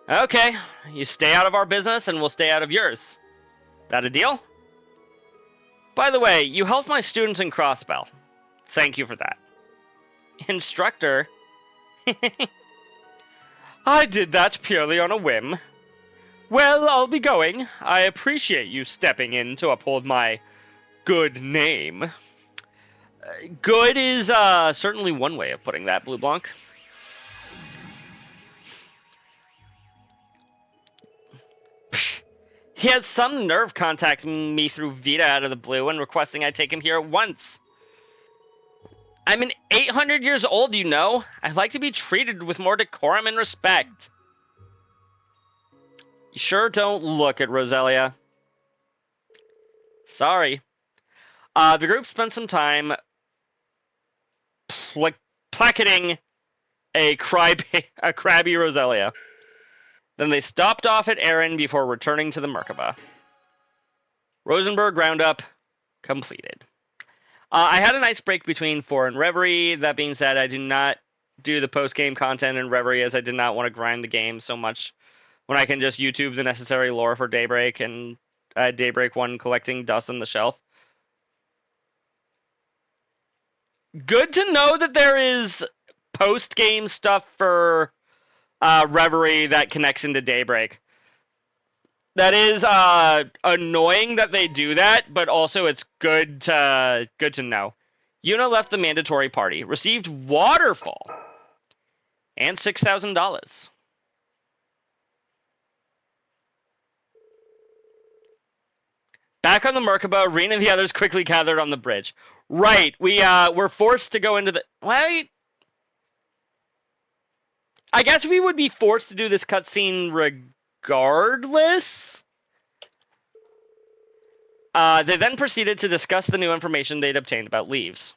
Speaker 1: Okay, you stay out of our business and we'll stay out of yours. That a deal? By the way, you helped my students in Crossbell. Thank you for that. Instructor? I did that purely on a whim. Well, I'll be going. I appreciate you stepping in to uphold my good name. Good is certainly one way of putting that, Blue Blanc. He has some nerve contacting me through Vita out of the blue and requesting I take him here at once. I'm 800 years old, you know. I'd like to be treated with more decorum and respect. You sure don't look it, Roselia. Sorry. The group spent some time placketing a crabby Roselia. Then they stopped off at Erin before returning to the Merkaba. Rosenberg roundup completed. I had a nice break between 4 and Reverie. That being said, I do not do the post-game content in Reverie as I did not want to grind the game so much when I can just YouTube the necessary lore for Daybreak and Daybreak 1 collecting dust on the shelf. Good to know that there is post-game stuff for Reverie that connects into Daybreak. That is annoying that they do that, but also it's good to know. Yuna left the mandatory party, received Waterfall, and $6,000. Back on the Merkaba, Reen and the others quickly gathered on the bridge. Right, we were forced to go into the... Wait... I guess we would be forced to do this cutscene regardless. They then proceeded to discuss the new information they'd obtained about leaves.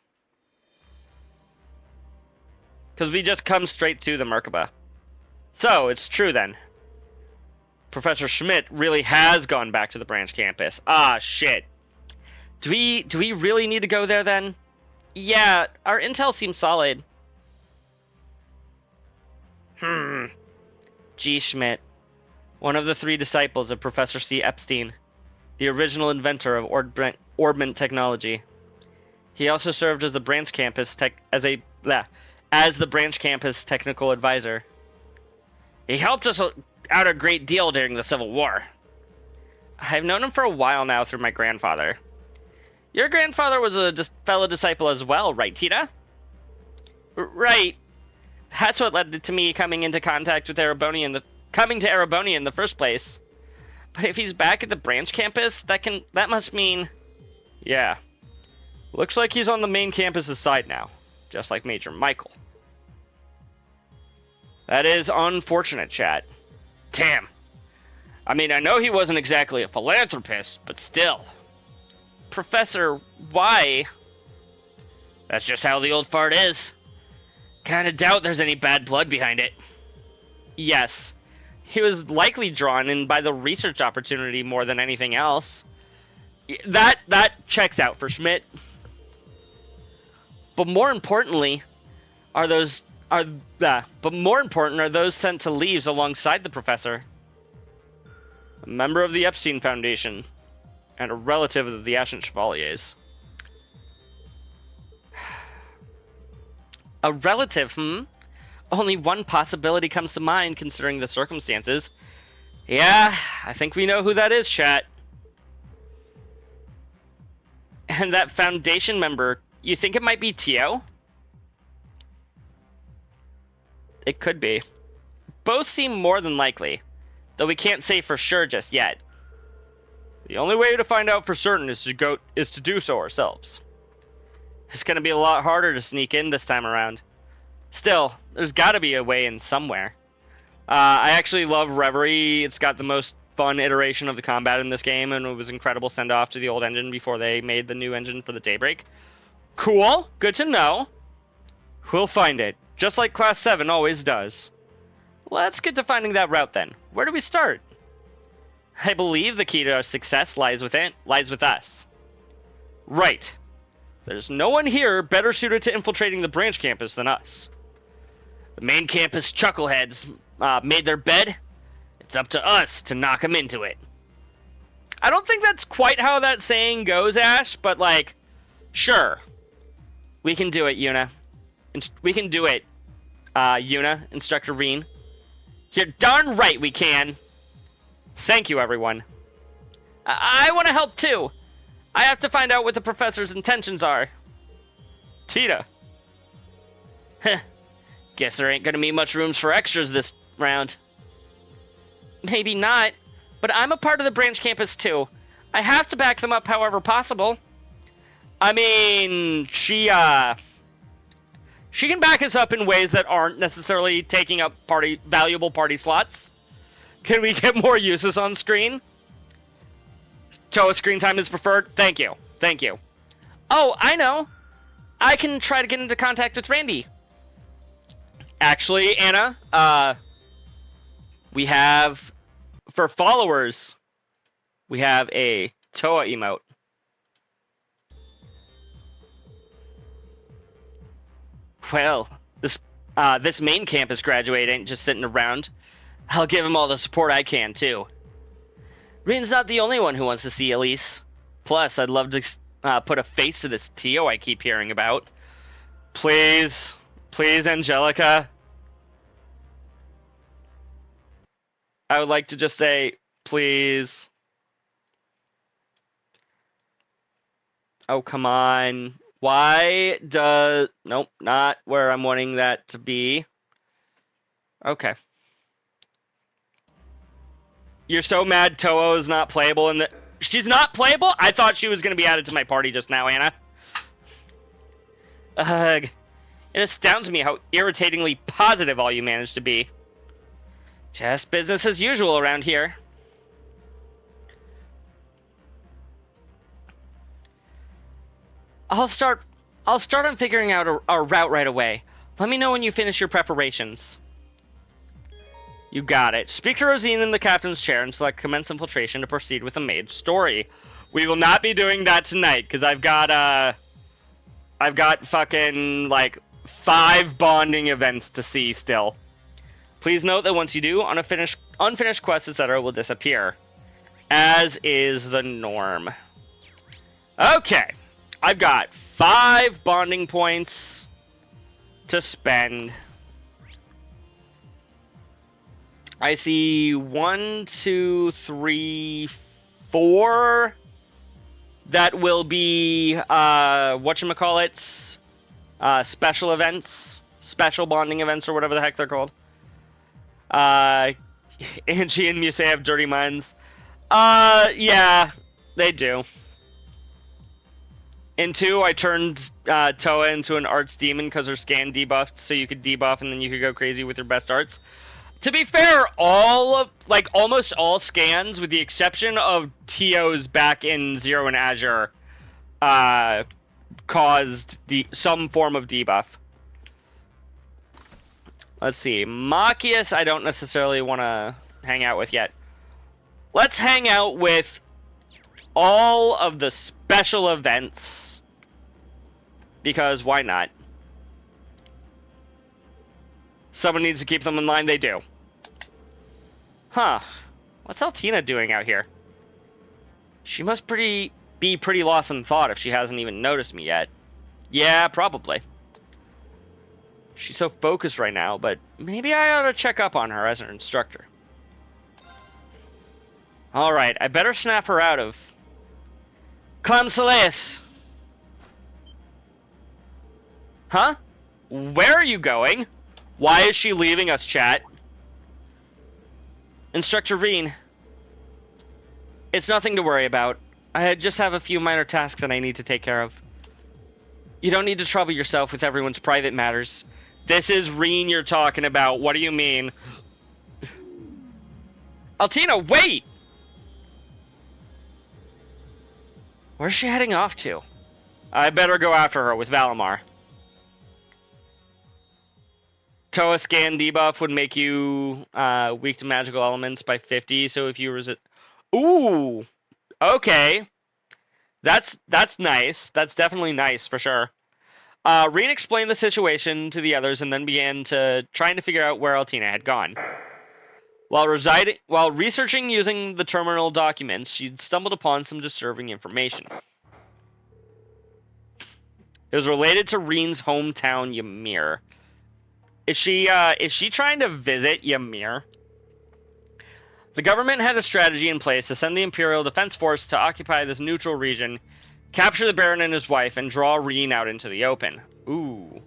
Speaker 1: Because we just come straight to the Merkaba. So, it's true then. Professor Schmidt really has gone back to the branch campus. Ah, shit. Do we really need to go there then? Yeah, our intel seems solid. G. Schmidt, one of the 3 disciples of Professor C. Epstein, the original inventor of Orbment technology. He also served as the branch campus as the branch campus technical advisor. He helped us out a great deal during the Civil War. I've known him for a while now through my grandfather. Your grandfather was a fellow disciple as well, right, Tita? Right. That's what led to me coming into contact with Ereboni in the first place. But if he's back at the branch campus, that must mean... Yeah. Looks like he's on the main campus's side now, just like Major Michael. That is unfortunate, chat. Damn. I mean, I know he wasn't exactly a philanthropist, but still. Professor, why? That's just how the old fart is. kinda doubt there's any bad blood behind it. Yes. He was likely drawn in by the research opportunity more than anything else. That checks out for Schmidt. But more importantly, are those sent to Leaves alongside the professor. A member of the Epstein Foundation, and a relative of the Ashen Chevaliers. A relative, Only one possibility comes to mind considering the circumstances. Yeah, I think we know who that is, chat. And that Foundation member, you think it might be Tio? It could be. Both seem more than likely, though we can't say for sure just yet. The only way to find out for certain is to do so ourselves. It's gonna be a lot harder to sneak in this time around. Still, there's gotta be a way in somewhere. I actually love Reverie. It's got the most fun iteration of the combat in this game, and it was incredible send-off to the old engine before they made the new engine for the Daybreak. Cool, good to know. We'll find it, just like Class 7 always does. Let's get to finding that route then. Where do we start? I believe the key to our success lies with us. Right. There's no one here better suited to infiltrating the branch campus than us. The main campus chuckleheads made their bed. It's up to us to knock them into it. I don't think that's quite how that saying goes, Ash, but like, sure. We can do it, Yuna. We can do it, Yuna, Instructor Reen. You're darn right we can. Thank you, everyone. I want to help, too. I have to find out what the professor's intentions are. Tita. Heh. Guess there ain't gonna be much rooms for extras this round. Maybe not, but I'm a part of the branch campus, too. I have to back them up however possible. I mean, she can back us up in ways that aren't necessarily taking up valuable party slots. Can we get more uses on screen? Toa screen time is preferred. Thank you. Thank you. Oh, I know. I can try to get into contact with Randy. Actually, Anna, we have, for followers, we have a Toa emote. Well, this main campus graduate ain't just sitting around. I'll give him all the support I can, too. Reen's not the only one who wants to see Elise. Plus, I'd love to put a face to this Tio I keep hearing about. Please. Please, Angelica. I would like to just say, please. Oh, come on. Why does... Nope, not where I'm wanting that to be. Okay. You're so mad Toho is not playable in the... She's not playable? I thought she was going to be added to my party just now, Anna. Ugh. It astounds me how irritatingly positive all you managed to be. Just business as usual around here. I'll start on figuring out a route right away. Let me know when you finish your preparations. You got it. Speak to Rosine in the captain's chair and select commence infiltration to proceed with the maid's story. We will not be doing that tonight because I've got fucking like 5 bonding events to see still. Please note that once you do, unfinished quests, etc. will disappear, as is the norm. Okay, I've got 5 bonding points to spend. I see 1, 2, 3, 4 that will be whatchamacallits, special events, special bonding events, or whatever the heck they're called. Angie and Muse have dirty minds. Yeah, they do. In 2, I turned Toa into an arts demon because her scan debuffed, so you could debuff and then you could go crazy with your best arts. To be fair, almost all scans, with the exception of Tio's back in Zero and Azure, caused some form of debuff. Let's see. Machias, I don't necessarily want to hang out with yet. Let's hang out with all of the special events. Because why not? Someone needs to keep them in line, they do. Huh. What's Altina doing out here? She must be pretty lost in thought if she hasn't even noticed me yet. Yeah, probably. She's so focused right now, but maybe I ought to check up on her as an instructor. Alright, I better snap her out of... Clem Soleus! Huh? Where are you going? Why is she leaving us, chat? Instructor Reen. It's nothing to worry about. I just have a few minor tasks that I need to take care of. You don't need to trouble yourself with everyone's private matters. This is Reen you're talking about. What do you mean? Altina, wait! Where's she heading off to? I better go after her with Valimar. Toa scan debuff would make you weak to magical elements by 50, so if you resist... Ooh! Okay. That's nice. That's definitely nice, for sure. Reen explained the situation to the others and then began trying to figure out where Altina had gone. While researching using the terminal documents, she'd stumbled upon some disturbing information. It was related to Reen's hometown, Ymir. Is she trying to visit Ymir? The government had a strategy in place to send the Imperial Defense Force to occupy this neutral region, capture the Baron and his wife, and draw Reen out into the open. Ooh.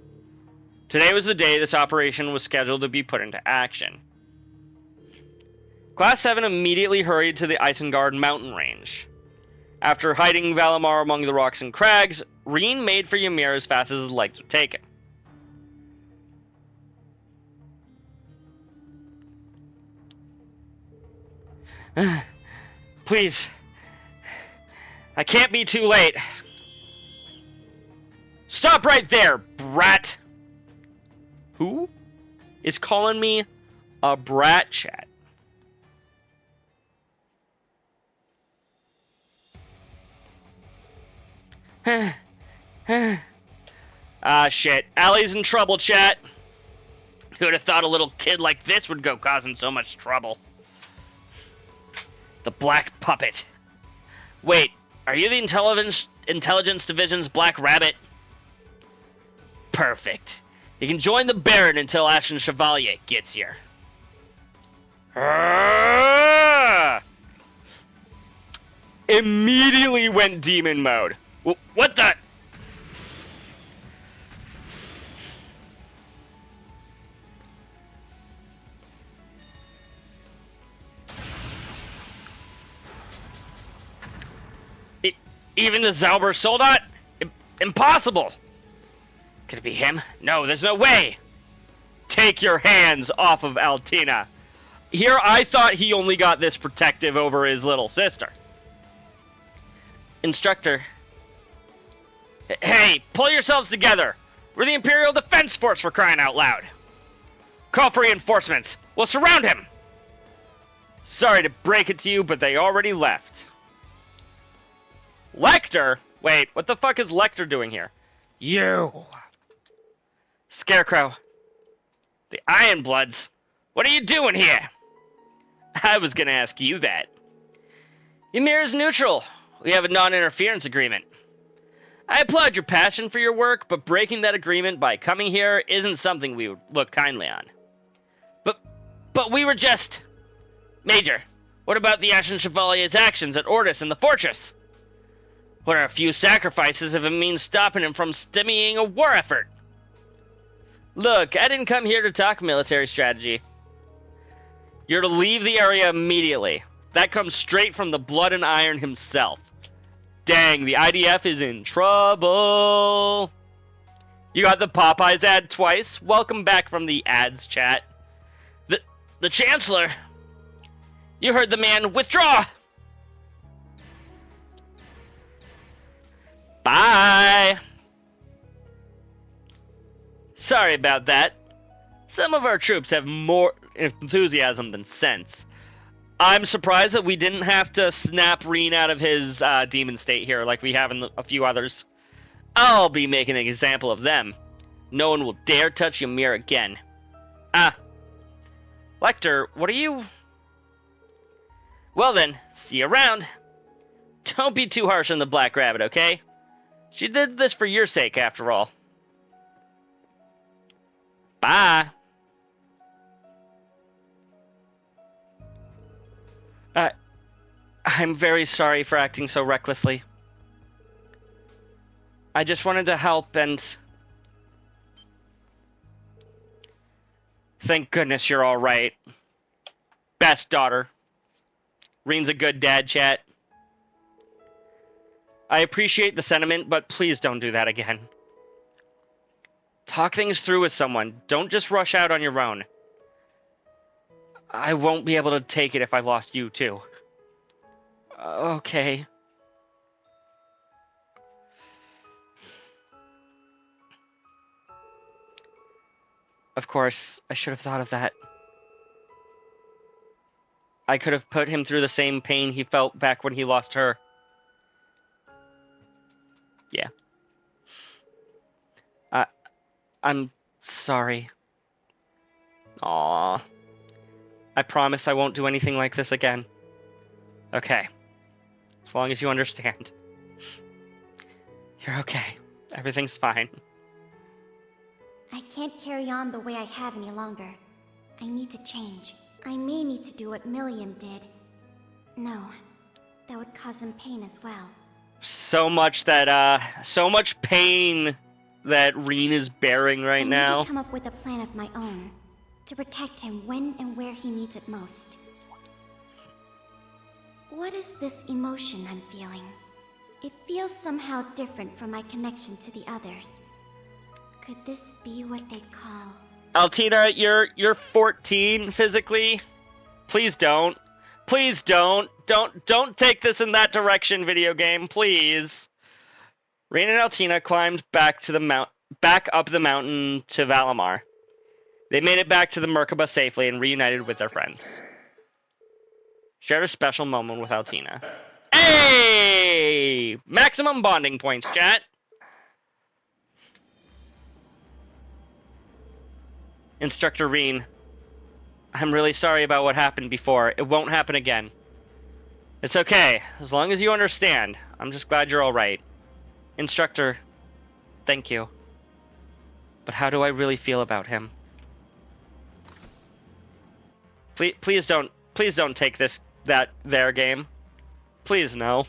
Speaker 1: Today was the day this operation was scheduled to be put into action. Class 7 immediately hurried to the Isengard mountain range. After hiding Valimar among the rocks and crags, Reen made for Ymir as fast as his legs would take him. Please. I can't be too late. Stop right there, brat! Who is calling me a brat, chat? Ah, shit. Allie's in trouble, chat. Who'd have thought a little kid like this would go causing so much trouble? The Black Puppet. Wait, are you the Intelligence Division's Black Rabbit? Perfect. You can join the Baron until Ashen Chevalier gets here. Immediately went demon mode. What the? Even the Zauber Soldat? Impossible! Could it be him? No, there's no way! Take your hands off of Altina. Here, I thought he only got this protective over his little sister. Instructor. Hey, pull yourselves together! We're the Imperial Defense Force, for crying out loud! Call for reinforcements! We'll surround him! Sorry to break it to you, but they already left. Lecter? Wait, what the fuck is Lecter doing here? You! Scarecrow. The Ironbloods. What are you doing here? I was gonna ask you that. Ymir is neutral. We have a non-interference agreement. I applaud your passion for your work, but breaking that agreement by coming here isn't something we would look kindly on. But we were just... Major, what about the Ashen Chevalier's actions at Ordis and the fortress? What are a few sacrifices if it means stopping him from stemming a war effort? Look, I didn't come here to talk military strategy. You're to leave the area immediately. That comes straight from the Blood and Iron himself. Dang, the IDF is in trouble. You got the Popeyes ad twice. Welcome back from the ads, chat. The Chancellor. You heard the man. Withdraw! Bye! Sorry about that. Some of our troops have more enthusiasm than sense. I'm surprised that we didn't have to snap Reen out of his demon state here like we have in a few others. I'll be making an example of them. No one will dare touch Ymir again. Ah. Lecter, what are you... Well then, see you around. Don't be too harsh on the Black Rabbit, okay? She did this for your sake, after all. Bye. I'm very sorry for acting so recklessly. I just wanted to help and... Thank goodness you're alright. Best daughter. Reen's a good dad, chat. I appreciate the sentiment, but please don't do that again. Talk things through with someone. Don't just rush out on your own. I won't be able to take it if I lost you, too. Okay. Of course, I should have thought of that. I could have put him through the same pain he felt back when he lost her. Yeah. I'm sorry. Aww. I promise I won't do anything like this again. Okay. As long as you understand. You're okay. Everything's fine.
Speaker 3: I can't carry on the way I have any longer. I need to change. I may need to do what Milliam did. No, that would cause him pain as well.
Speaker 1: So much pain that Reen is bearing right now.
Speaker 3: I need to come up with a plan of my own to protect him when and where he needs it most. What is this emotion I'm feeling? It feels somehow different from my connection to the others. Could this be what they call...
Speaker 1: Altina, you're 14 physically. Please don't. Please don't. Don't take this in that direction, video game, please. Reen and Altina climbed back up the mountain to Valimar. They made it back to the Merkaba safely and reunited with their friends. Shared a special moment with Altina. Hey! Maximum bonding points, chat. Instructor Reen, I'm really sorry about what happened before. It won't happen again. It's okay, as long as you understand. I'm just glad you're alright. Instructor, thank you. But how do I really feel about him? Please don't take their game. Please no.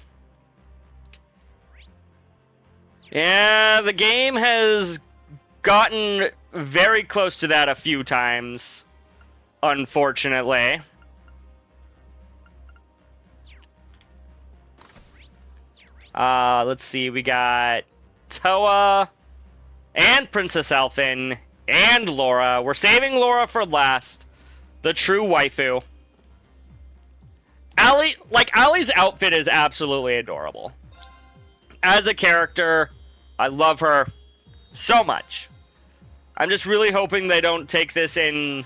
Speaker 1: Yeah, the game has gotten very close to that a few times, unfortunately. Let's see, we got Toa and Princess Elfin and Laura. We're saving Laura for last. The true waifu. Allie's outfit is absolutely adorable. As a character, I love her so much. I'm just really hoping they don't take this in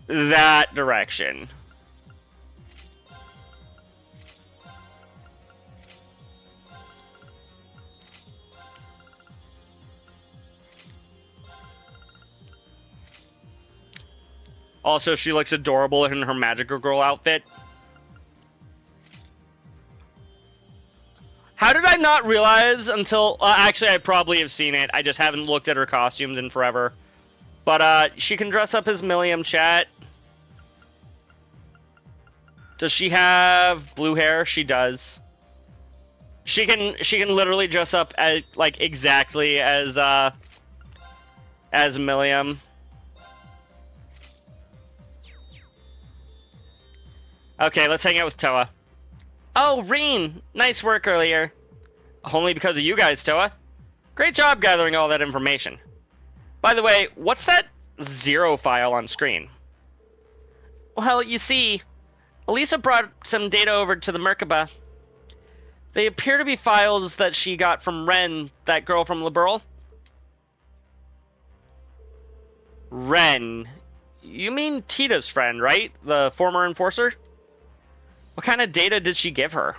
Speaker 1: that direction. Also, she looks adorable in her Magical Girl outfit. How did I not realize until... actually, I probably have seen it. I just haven't looked at her costumes in forever. But, she can dress up as Milliam, chat. Does she have blue hair? She does. She can literally dress up as, like, exactly as Milliam. Okay, let's hang out with Toa. Oh, Reen! Nice work earlier. Only because of you guys, Toa. Great job gathering all that information. By the way, what's that 0 file on screen? Well, you see, Elisa brought some data over to the Merkaba. They appear to be files that she got from Ren, that girl from Liberl. Ren. You mean Tita's friend, right? The former enforcer? What kind of data did she give her?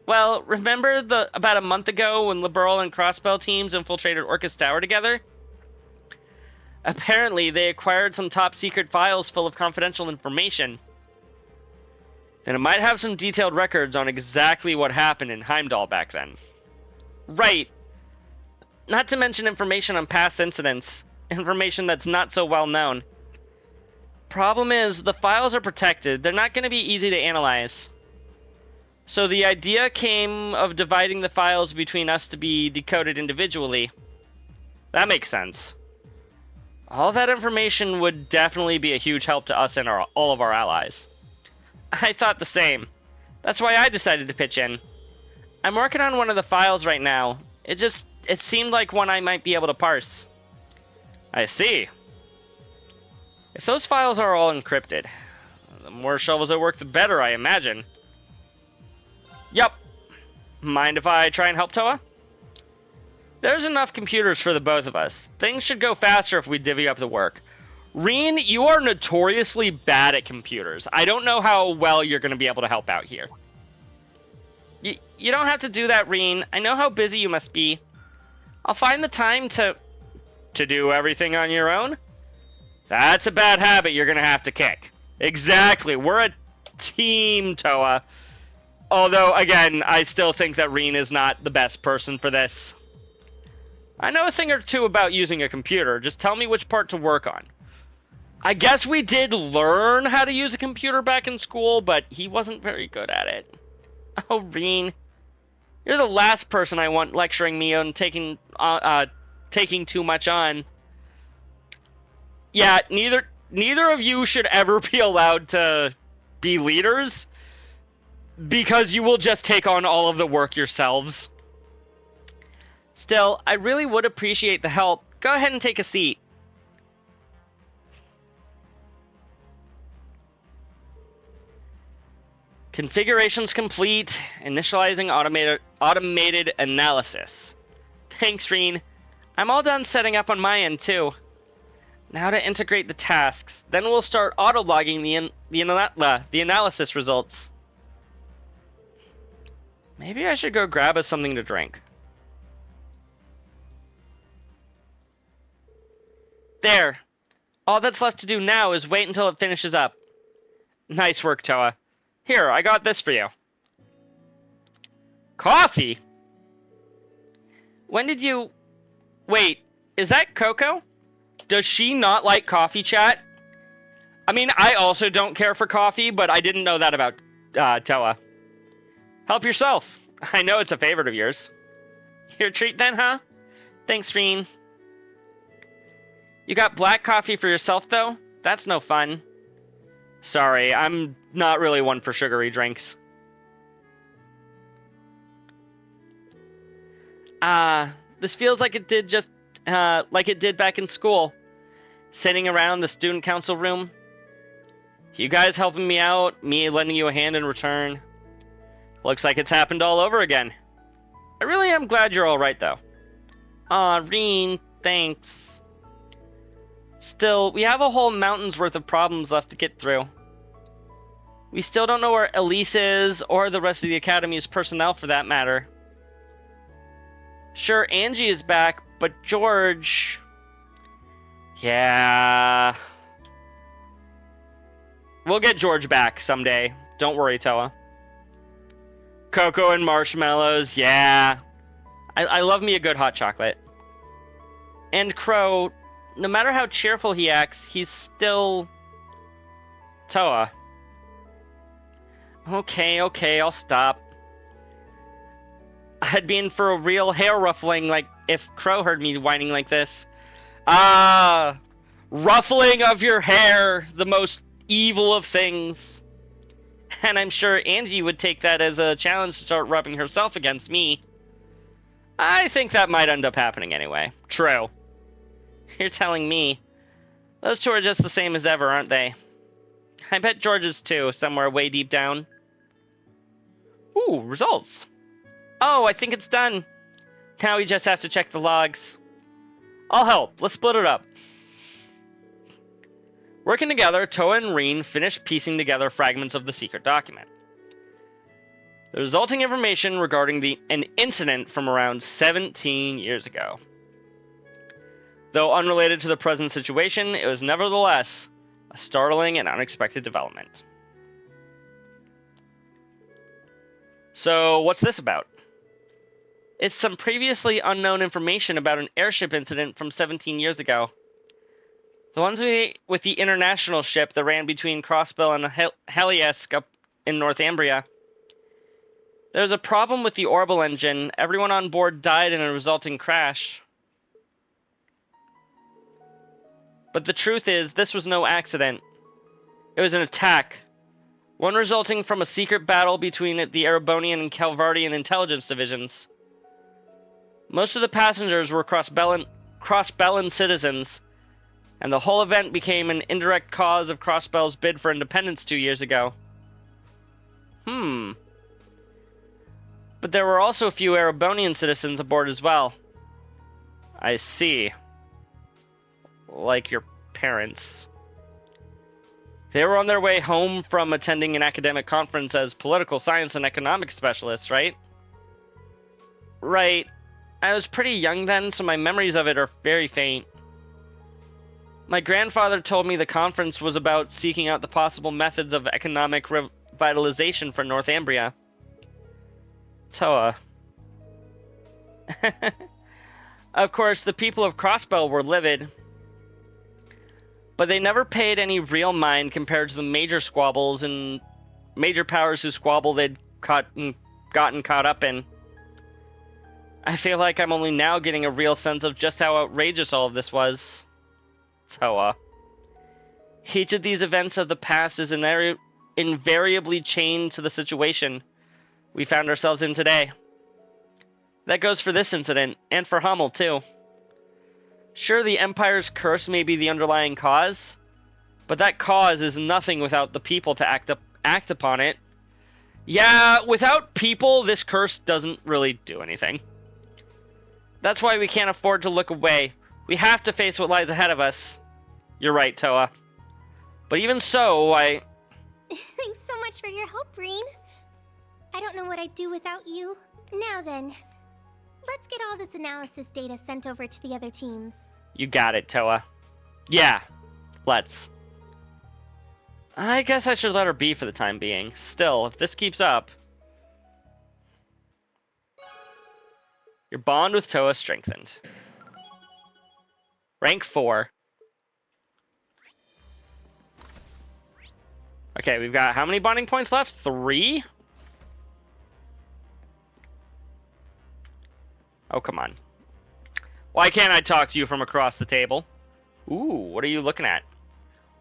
Speaker 1: Well, remember about a month ago when Liberal and Crossbell teams infiltrated Orcus Tower together? Apparently, they acquired some top-secret files full of confidential information. Then it might have some detailed records on exactly what happened in Heimdall back then. Right. Not to mention information on past incidents. Information that's not so well known. Problem is, the files are protected. They're not going to be easy to analyze. So the idea came of dividing the files between us to be decoded individually. That makes sense. All that information would definitely be a huge help to us and all of our allies. I thought the same. That's why I decided to pitch in. I'm working on one of the files right now. It seemed like one I might be able to parse. I see. If those files are all encrypted, the more shovels at work, the better, I imagine. Yup. Mind if I try and help Toa? There's enough computers for the both of us. Things should go faster if we divvy up the work. Reen, you are notoriously bad at computers. I don't know how well you're going to be able to help out here. You don't have to do that, Reen. I know how busy you must be. I'll find the time to do everything on your own. That's a bad habit you're going to have to kick. Exactly. We're a team, Toa. Although, again, I still think that Reen is not the best person for this. I know a thing or two about using a computer. Just tell me which part to work on. I guess we did learn how to use a computer back in school, but he wasn't very good at it. Oh, Reen. You're the last person I want lecturing me on taking too much on. Yeah, neither of you should ever be allowed to be leaders, because you will just take on all of the work yourselves. Still, I really would appreciate the help. Go ahead and take a seat. Configurations complete. Initializing automated analysis. Thanks, Reen. I'm all done setting up on my end, too. Now to integrate the tasks. Then we'll start auto-logging the analysis results. Maybe I should go grab us something to drink. There. All that's left to do now is wait until it finishes up. Nice work, Toa. Here, I got this for you. Coffee? When did you... Wait, is that Coco? Does she not like coffee, chat? I mean, I also don't care for coffee, but I didn't know that about Toa. Help yourself. I know it's a favorite of yours. Your treat then, huh? Thanks, Reen. You got black coffee for yourself, though? That's no fun. Sorry, I'm not really one for sugary drinks. This feels like it did back in school. Sitting around the student council room. You guys helping me out, me lending you a hand in return. Looks like it's happened all over again. I really am glad you're alright, though. Aw, Reen, thanks. Still, we have a whole mountain's worth of problems left to get through. We still don't know where Elise is, or the rest of the Academy's personnel for that matter. Sure, Angie is back, but George... Yeah... We'll get George back someday. Don't worry, Toa. Cocoa and marshmallows, yeah. I love me a good hot chocolate. And Crow, no matter how cheerful he acts, he's still... Toa. Okay, I'll stop. I'd be in for a real hair ruffling, like, if Crow heard me whining like this. Ruffling of your hair, the most evil of things. And I'm sure Angie would take that as a challenge to start rubbing herself against me. I think that might end up happening anyway. True. You're telling me. Those two are just the same as ever, aren't they? I bet George is too, somewhere way deep down. Ooh, results. Oh, I think it's done. Now we just have to check the logs. I'll help. Let's split it up. Working together, Toa and Reen finished piecing together fragments of the secret document. The resulting information regarding an incident from around 17 years ago. Though unrelated to the present situation, it was nevertheless a startling and unexpected development. So, what's this about? It's some previously unknown information about an airship incident from 17 years ago. The ones with the international ship that ran between Crossbell and Heliesk up in Northumbria. There was a problem with the orbital engine. Everyone on board died in a resulting crash. But the truth is, this was no accident. It was an attack. One resulting from a secret battle between the Erebonian and Calvardian intelligence divisions. Most of the passengers were Crossbellan citizens, and the whole event became an indirect cause of Crossbell's bid for independence 2 years ago. But there were also a few Erebonian citizens aboard as well. I see. Like your parents. They were on their way home from attending an academic conference as political science and economics specialists, right? Right. I was pretty young then, so my memories of it are very faint. My grandfather told me the conference was about seeking out the possible methods of economic revitalization for Northumbria. Toa. Of course, the people of Crossbell were livid. But they never paid any real mind compared to the major squabbles and major powers whose squabble they'd gotten caught up in. I feel like I'm only now getting a real sense of just how outrageous all of this was. Toa. Each of these events of the past is invariably chained to the situation we found ourselves in today. That goes for this incident, and for Hummel too. Sure, the Empire's curse may be the underlying cause, but that cause is nothing without the people to act upon it. Yeah, without people, this curse doesn't really do anything. That's why we can't afford to look away. We have to face what lies ahead of us. You're right, Toa. But even so,
Speaker 7: Thanks so much for your help, Reen. I don't know what I'd do without you. Now then, let's get all this analysis data sent over to the other teams.
Speaker 1: You got it, Toa. Yeah, let's. I guess I should let her be for the time being. Still, if this keeps up... Your bond with Toa strengthened. Rank 4. Okay, we've got how many bonding points left? 3? Oh, come on. Why can't I talk to you from across the table? Ooh, what are you looking at?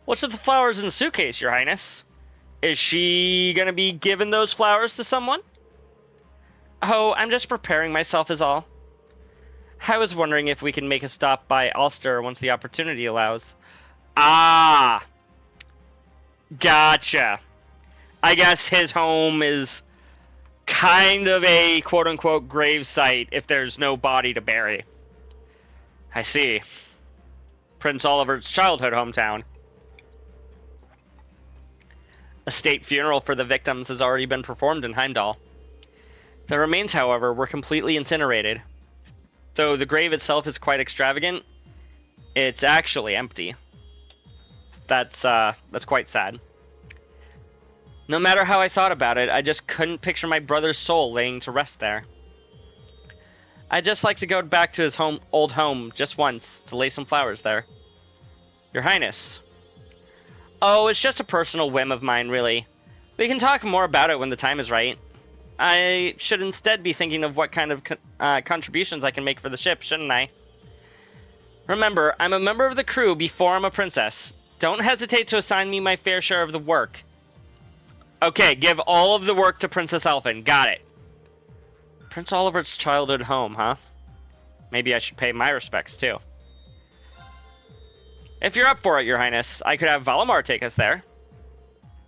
Speaker 1: What's with the flowers in the suitcase, Your Highness? Is she gonna be giving those flowers to someone? Oh, I'm just preparing myself is all. I was wondering if we can make a stop by Ulster once the opportunity allows. Ah! Gotcha. I guess his home is kind of a quote-unquote grave site if there's no body to bury. I see. Prince Oliver's childhood hometown. A state funeral for the victims has already been performed in Heimdall. The remains, however, were completely incinerated. Though the grave itself is quite extravagant, it's actually empty. That's quite sad. No matter how I thought about it, I just couldn't picture my brother's soul laying to rest there. I'd just like to go back to his old home just once to lay some flowers there. Your Highness. Oh, it's just a personal whim of mine, really. We can talk more about it when the time is right. I should instead be thinking of what kind of contributions I can make for the ship, shouldn't I? Remember, I'm a member of the crew before I'm a princess. Don't hesitate to assign me my fair share of the work. Okay, give all of the work to Princess Elfin. Got it. Prince Oliver's childhood home, huh? Maybe I should pay my respects, too. If you're up for it, Your Highness, I could have Valimar take us there.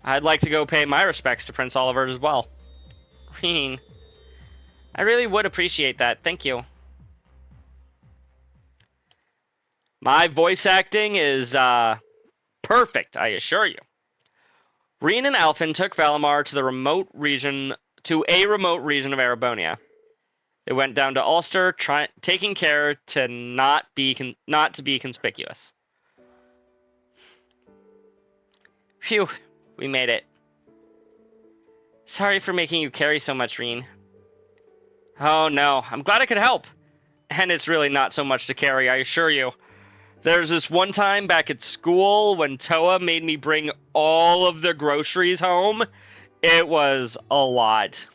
Speaker 1: I'd like to go pay my respects to Prince Oliver as well. Reen, I really would appreciate that. Thank you. My voice acting is, perfect, I assure you. Reen and Alphen took Valimar to a remote region of Erebonia. They went down to Ulster, taking care to not to be conspicuous. Phew, we made it. Sorry for making you carry so much, Reen. Oh no, I'm glad I could help. And it's really not so much to carry, I assure you. There's this one time back at school when Toa made me bring all of the groceries home. It was a lot.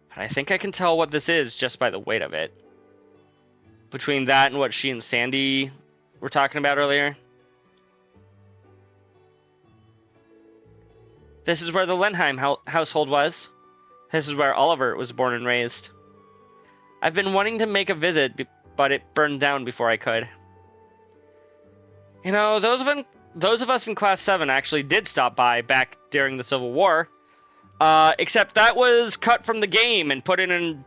Speaker 1: But I think I can tell what this is just by the weight of it. Between that and what she and Sandy were talking about earlier. This is where the Lenheim household was. This is where Oliver was born and raised. I've been wanting to make a visit, but it burned down before I could. You know, those of us in Class 7 actually did stop by back during the Civil War. Except that was cut from the game and put in an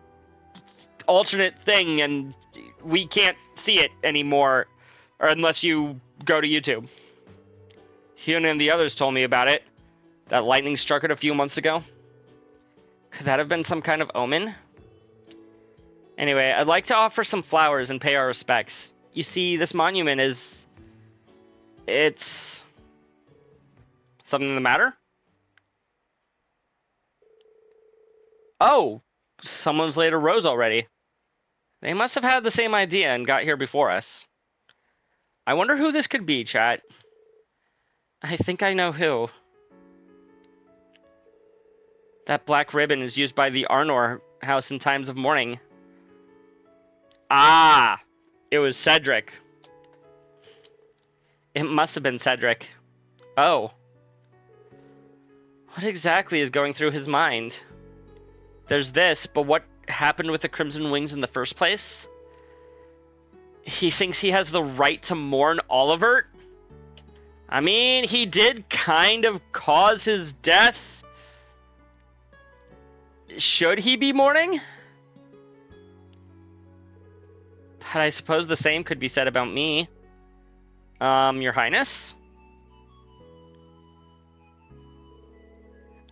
Speaker 1: alternate thing, and we can't see it anymore, or unless you go to YouTube. Hyun and the others told me about it. That lightning struck it a few months ago. Could that have been some kind of omen? Anyway, I'd like to offer some flowers and pay our respects. You see, this monument is... It's... Something the matter? Oh! Someone's laid a rose already. They must have had the same idea and got here before us. I wonder who this could be, chat. I think I know who. That black ribbon is used by the Arnor house in times of mourning. Ah! It was Cedric. It must have been Cedric. Oh. What exactly is going through his mind? There's this, but what happened with the Crimson Wings in the first place? He thinks he has the right to mourn Olivert? I mean, he did kind of cause his death. Should he be mourning? But I suppose the same could be said about me. Your Highness?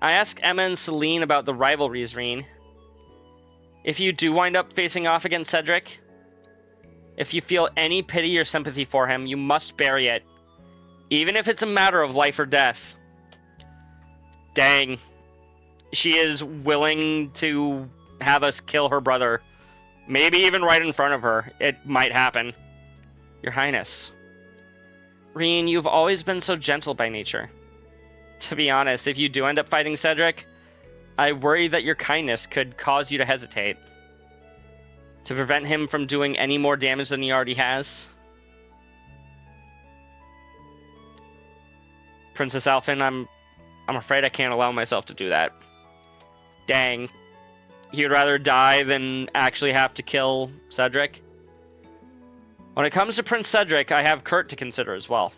Speaker 1: I asked Emma and Celine about the rivalries, Reen. If you do wind up facing off against Cedric, if you feel any pity or sympathy for him, you must bury it. Even if it's a matter of life or death. Dang. She is willing to have us kill her brother. Maybe even right in front of her. It might happen. Your Highness. Reen, you've always been so gentle by nature. To be honest, if you do end up fighting Cedric, I worry that your kindness could cause you to hesitate. To prevent him from doing any more damage than he already has. Princess Alphen, I'm afraid I can't allow myself to do that. Dang. He'd rather die than actually have to kill Cedric. When it comes to Prince Cedric, I have Kurt to consider as well.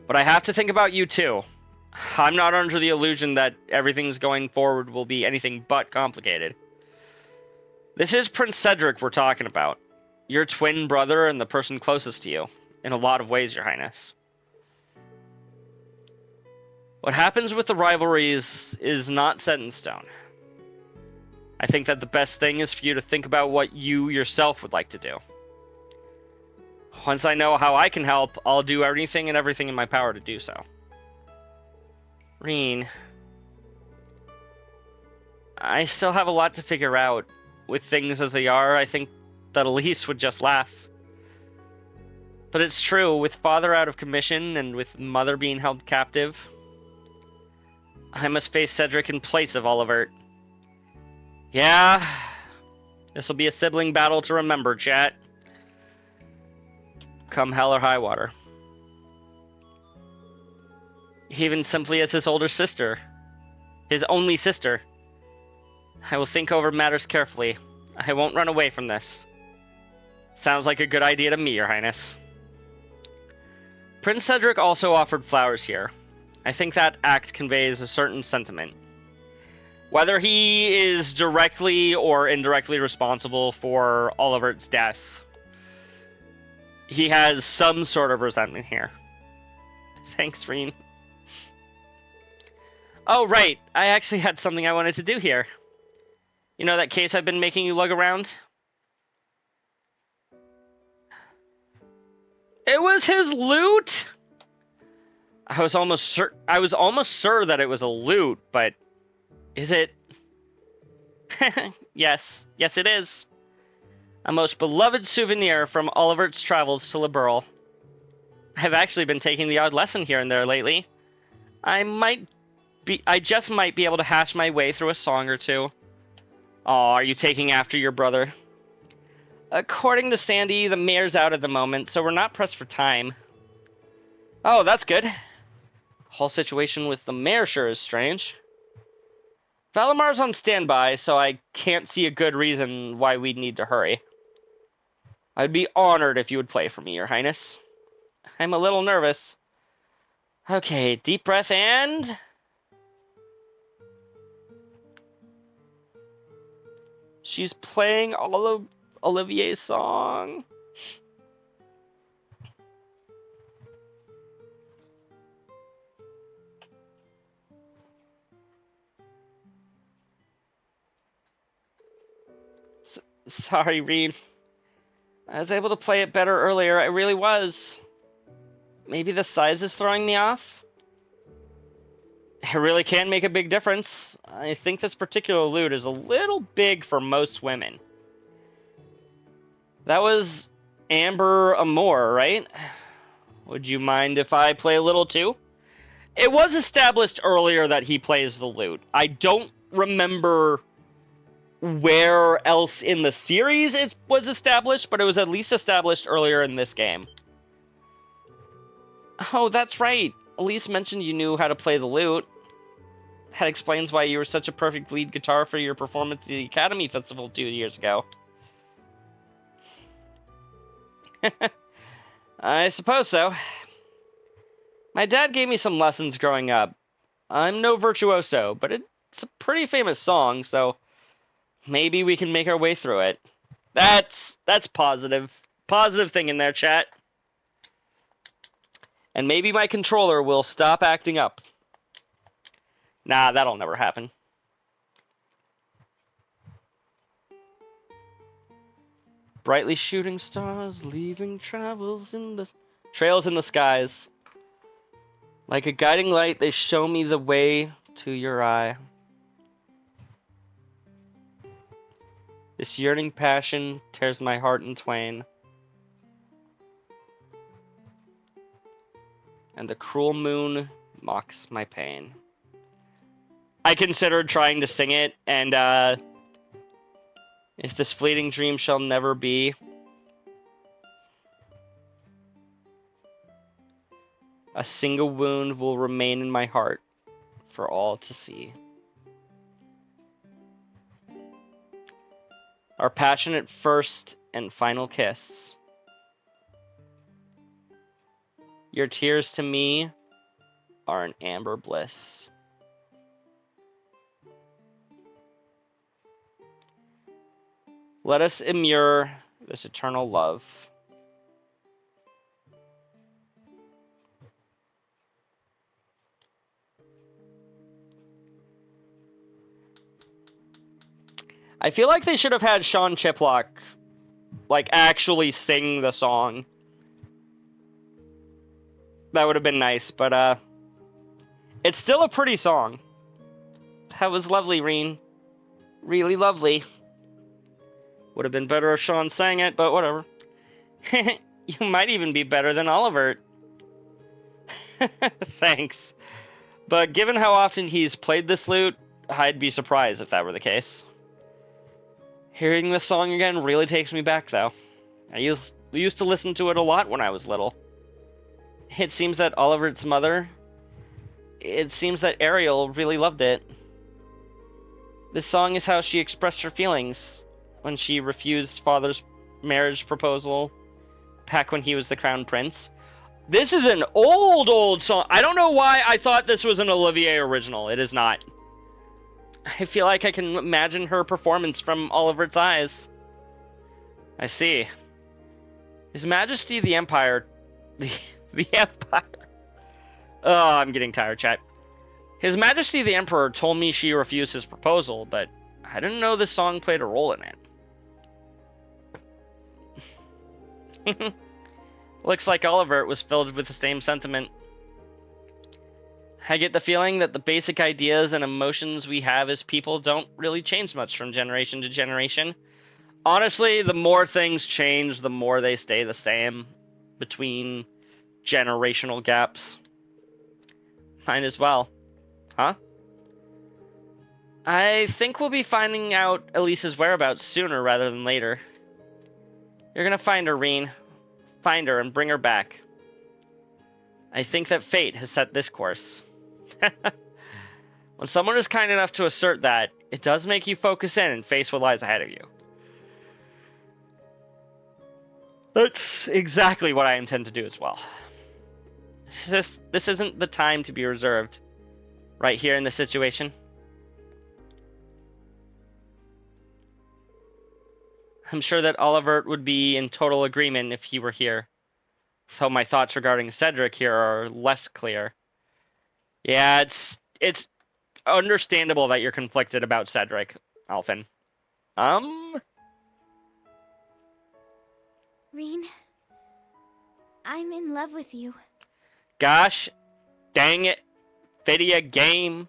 Speaker 1: But I have to think about you too. I'm not under the illusion that everything's going forward will be anything but complicated. This is Prince Cedric we're talking about. Your twin brother and the person closest to you. In a lot of ways, Your Highness. What happens with the rivalries is not set in stone. I think that the best thing is for you to think about what you yourself would like to do. Once I know how I can help, I'll do anything and everything in my power to do so. Reen, I still have a lot to figure out. With things as they are, I think that Elise would just laugh. But it's true, with Father out of commission and with Mother being held captive, I must face Cedric in place of Olivert. Yeah, this will be a sibling battle to remember, chat. Come hell or high water. Even simply as his older sister. His only sister. I will think over matters carefully. I won't run away from this. Sounds like a good idea to me, Your Highness. Prince Cedric also offered flowers here. I think that act conveys a certain sentiment. Whether he is directly or indirectly responsible for Olivert's death, he has some sort of resentment here. Thanks, Reen. Oh, right. I actually had something I wanted to do here. You know that case I've been making you lug around? It was his loot! I was almost sure that it was a loot, but is it? Yes, it is. A most beloved souvenir from Olivert's travels to Liberl. I've actually been taking the odd lesson here and there lately. I just might be able to hash my way through a song or two. Aw, are you taking after your brother? According to Sandy, the mayor's out at the moment, so we're not pressed for time. Oh, that's good. Whole situation with the mayor sure is strange. Valamar's on standby, so I can't see a good reason why we'd need to hurry. I'd be honored if you would play for me, Your Highness. I'm a little nervous. Okay, deep breath and... She's playing all of Olivier's song. Sorry, Reed. I was able to play it better earlier. I really was. Maybe the size is throwing me off? It really can make a big difference. I think this particular lute is a little big for most women. That was Amber Amore, right? Would you mind if I play a little too? It was established earlier that he plays the lute. I don't remember where else in the series it was established, but it was at least established earlier in this game. Oh, that's right. Elise mentioned you knew how to play the lute. That explains why you were such a perfect lead guitar for your performance at the Academy Festival 2 years ago. I suppose so. My dad gave me some lessons growing up. I'm no virtuoso, but it's a pretty famous song, so maybe we can make our way through it. That's positive. Positive thing in there, chat. And maybe my controller will stop acting up. Nah, that'll never happen. Brightly shooting stars, leaving trails in the skies. Like a guiding light, they show me the way to your eye. This yearning passion tears my heart in twain. And the cruel moon mocks my pain. I considered trying to sing it, and if this fleeting dream shall never be, a single wound will remain in my heart for all to see. Our passionate first and final kiss. Your tears to me are an amber bliss. Let us immure this eternal love. I feel like they should have had Sean Chiplock, like, actually sing the song. That would have been nice, but, it's still a pretty song. That was lovely, Reen. Really lovely. Would have been better if Sean sang it, but whatever. You might even be better than Oliver. Thanks. But given how often he's played this lute, I'd be surprised if that were the case. Hearing this song again really takes me back, though. I used to listen to it a lot when I was little. It seems that Oliver's mother... It seems that Ariel really loved it. This song is how she expressed her feelings when she refused father's marriage proposal back when he was the crown prince. This is an old song. I don't know why I thought this was an Olivier original. It is not. I feel like I can imagine her performance from Oliver's eyes. I see. His Majesty the Empire... The Empire... Oh, I'm getting tired, chat. His Majesty the Emperor told me she refused his proposal, but I didn't know this song played a role in it. Looks like Olivert was filled with the same sentiment. I get the feeling that the basic ideas and emotions we have as people don't really change much from generation to generation. Honestly, the more things change, the more they stay the same between generational gaps. Mine as well. Huh? I think we'll be finding out Elise's whereabouts sooner rather than later. You're gonna find her, Rean. Find her and bring her back. I think that fate has set this course. When someone is kind enough to assert that, it does make you focus in and face what lies ahead of you. That's exactly what I intend to do as well. This isn't the time to be reserved. Right here in this situation. I'm sure that Olivert would be in total agreement if he were here. Though my thoughts regarding Cedric here are less clear. Yeah, it's understandable that you're conflicted about Cedric, Alphen.
Speaker 3: Rean, I'm in love with you.
Speaker 1: Gosh, dang it. Video game.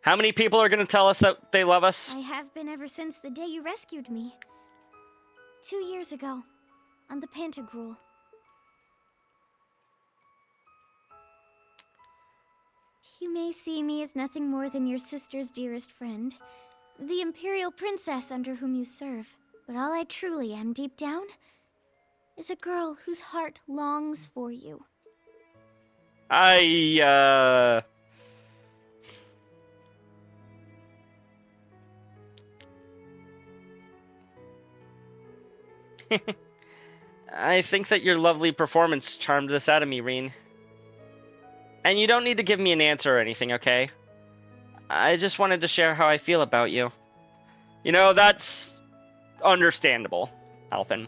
Speaker 1: How many people are going to tell us that they love us?
Speaker 3: I have been ever since the day you rescued me. 2 years ago, on the Pantagruel. You may see me as nothing more than your sister's dearest friend, the Imperial Princess under whom you serve. But all I truly am deep down is a girl whose heart longs for you.
Speaker 1: I think that your lovely performance charmed this out of me, Rean. And you don't need to give me an answer or anything, okay? I just wanted to share how I feel about you. You know, that's understandable, Alphen.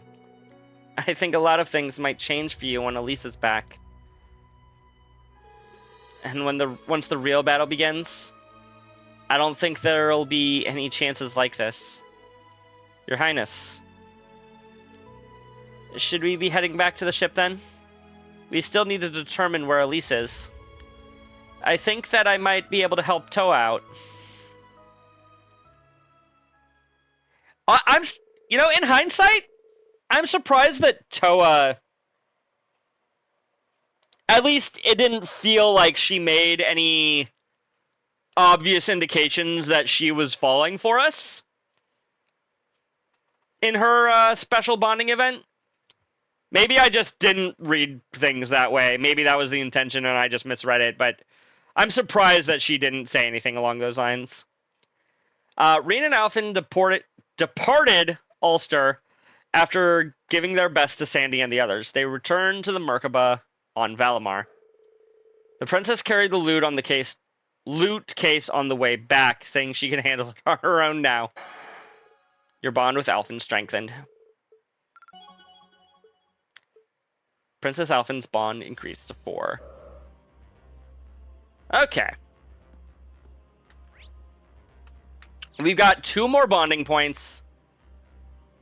Speaker 1: I think a lot of things might change for you when Elise is back. And once the real battle begins, I don't think there'll be any chances like this. Your Highness. Should we be heading back to the ship then? We still need to determine where Elise is. I think that I might be able to help Toa out. You know, in hindsight, I'm surprised that Toa... At least it didn't feel like she made any obvious indications that she was falling for us in her special bonding event. Maybe I just didn't read things that way. Maybe that was the intention and I just misread it, but I'm surprised that she didn't say anything along those lines. Rean and Alphen departed Ulster after giving their best to Sandy and the others. They returned to the Merkaba on Valimar. The princess carried the loot case on the way back, saying she can handle it on her own now. Your bond with Alphen strengthened. Princess Alphen's bond increased to 4. Okay. We've got 2 more bonding points.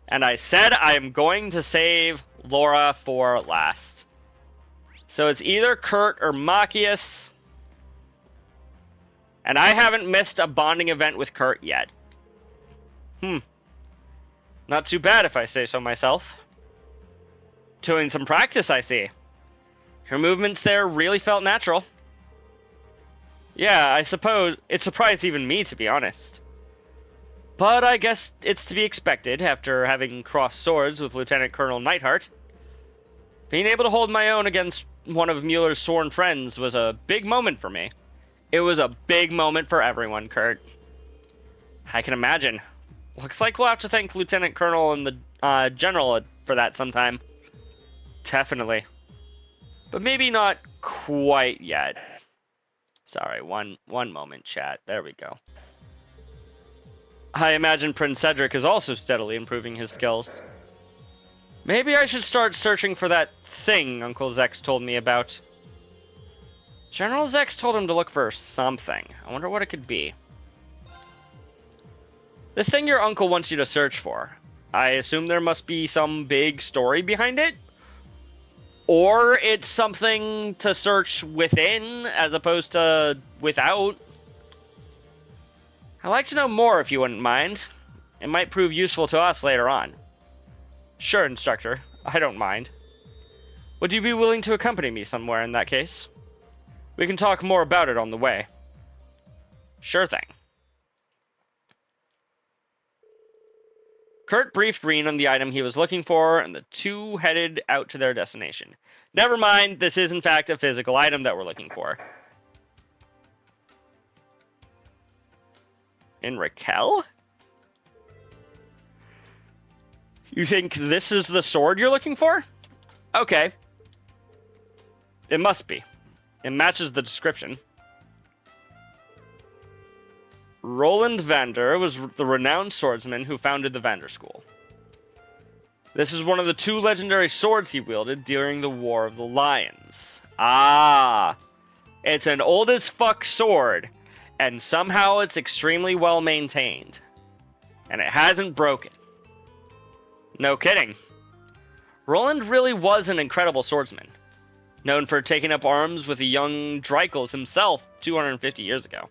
Speaker 1: And I said I am going to save Laura for last. So it's either Kurt or Machias. And I haven't missed a bonding event with Kurt yet. Not too bad if I say so myself. Doing some practice, I see. Her movements there really felt natural. Yeah, I suppose it surprised even me, to be honest. But I guess it's to be expected after having crossed swords with Lieutenant Colonel Neidhart. Being able to hold my own against one of Mueller's sworn friends was a big moment for me. It was a big moment for everyone, Kurt. I can imagine. Looks like we'll have to thank Lieutenant Colonel and the General for that sometime. Definitely. But maybe not quite yet. Sorry, one moment, chat. There we go. I imagine Prince Cedric is also steadily improving his skills. Maybe I should start searching for that thing Uncle Zex told me about. General Zex told him to look for something. I wonder what it could be. This thing your uncle wants you to search for. I assume there must be some big story behind it? Or it's something to search within as opposed to without. I'd like to know more if you wouldn't mind. It might prove useful to us later on. Sure, Instructor. I don't mind. Would you be willing to accompany me somewhere in that case? We can talk more about it on the way. Sure thing. Kurt briefed Rean on the item he was looking for, and the two headed out to their destination. Never mind, this is in fact a physical item that we're looking for. In Raquel? You think this is the sword you're looking for? Okay. It must be. It matches the description. Roland Vander was the renowned swordsman who founded the Vander School. This is one of the two legendary swords he wielded during the War of the Lions. Ah! It's an old as fuck sword, and somehow it's extremely well maintained. And it hasn't broken. No kidding. Roland really was an incredible swordsman, known for taking up arms with the young Dreichels himself 250 years ago.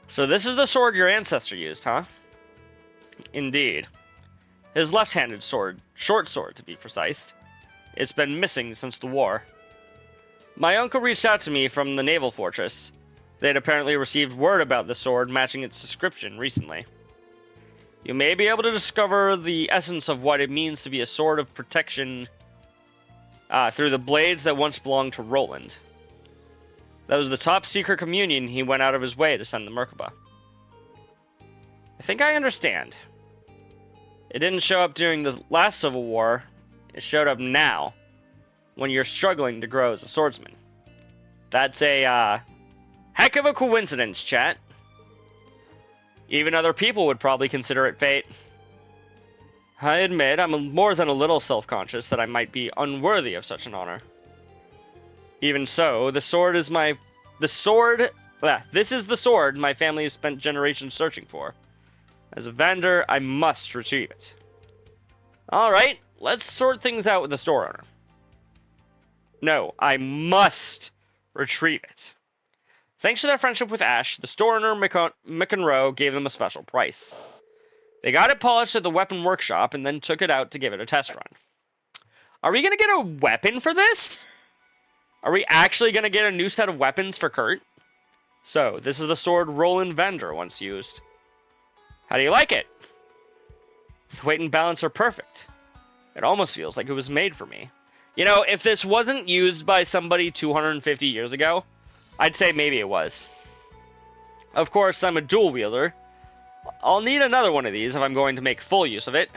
Speaker 1: So this is the sword your ancestor used, huh? Indeed. His left-handed sword, short sword to be precise. It's been missing since the war. My uncle reached out to me from the naval fortress. They'd apparently received word about the sword matching its description recently. You may be able to discover the essence of what it means to be a sword of protection through the blades that once belonged to Roland. That was the top secret communion he went out of his way to send the Merkaba. I think I understand. It didn't show up during the last Civil War. It showed up now, when you're struggling to grow as a swordsman. That's a heck of a coincidence, chat. Even other people would probably consider it fate. I admit I'm more than a little self-conscious that I might be unworthy of such an honor. Even so, this is the sword my family has spent generations searching for. As a Vander, I must retrieve it. Alright, let's sort things out with the store owner. No, I must retrieve it. Thanks to their friendship with Ash, the store owner McEnroe gave them a special price. They got it polished at the weapon workshop and then took it out to give it a test run. Are we going to get a weapon for this? Are we actually going to get a new set of weapons for Kurt? So, this is the sword Roland Vander once used. How do you like it? The weight and balance are perfect. It almost feels like it was made for me. You know, if this wasn't used by somebody 250 years ago, I'd say maybe it was. Of course, I'm a dual wielder. I'll need another one of these if I'm going to make full use of it.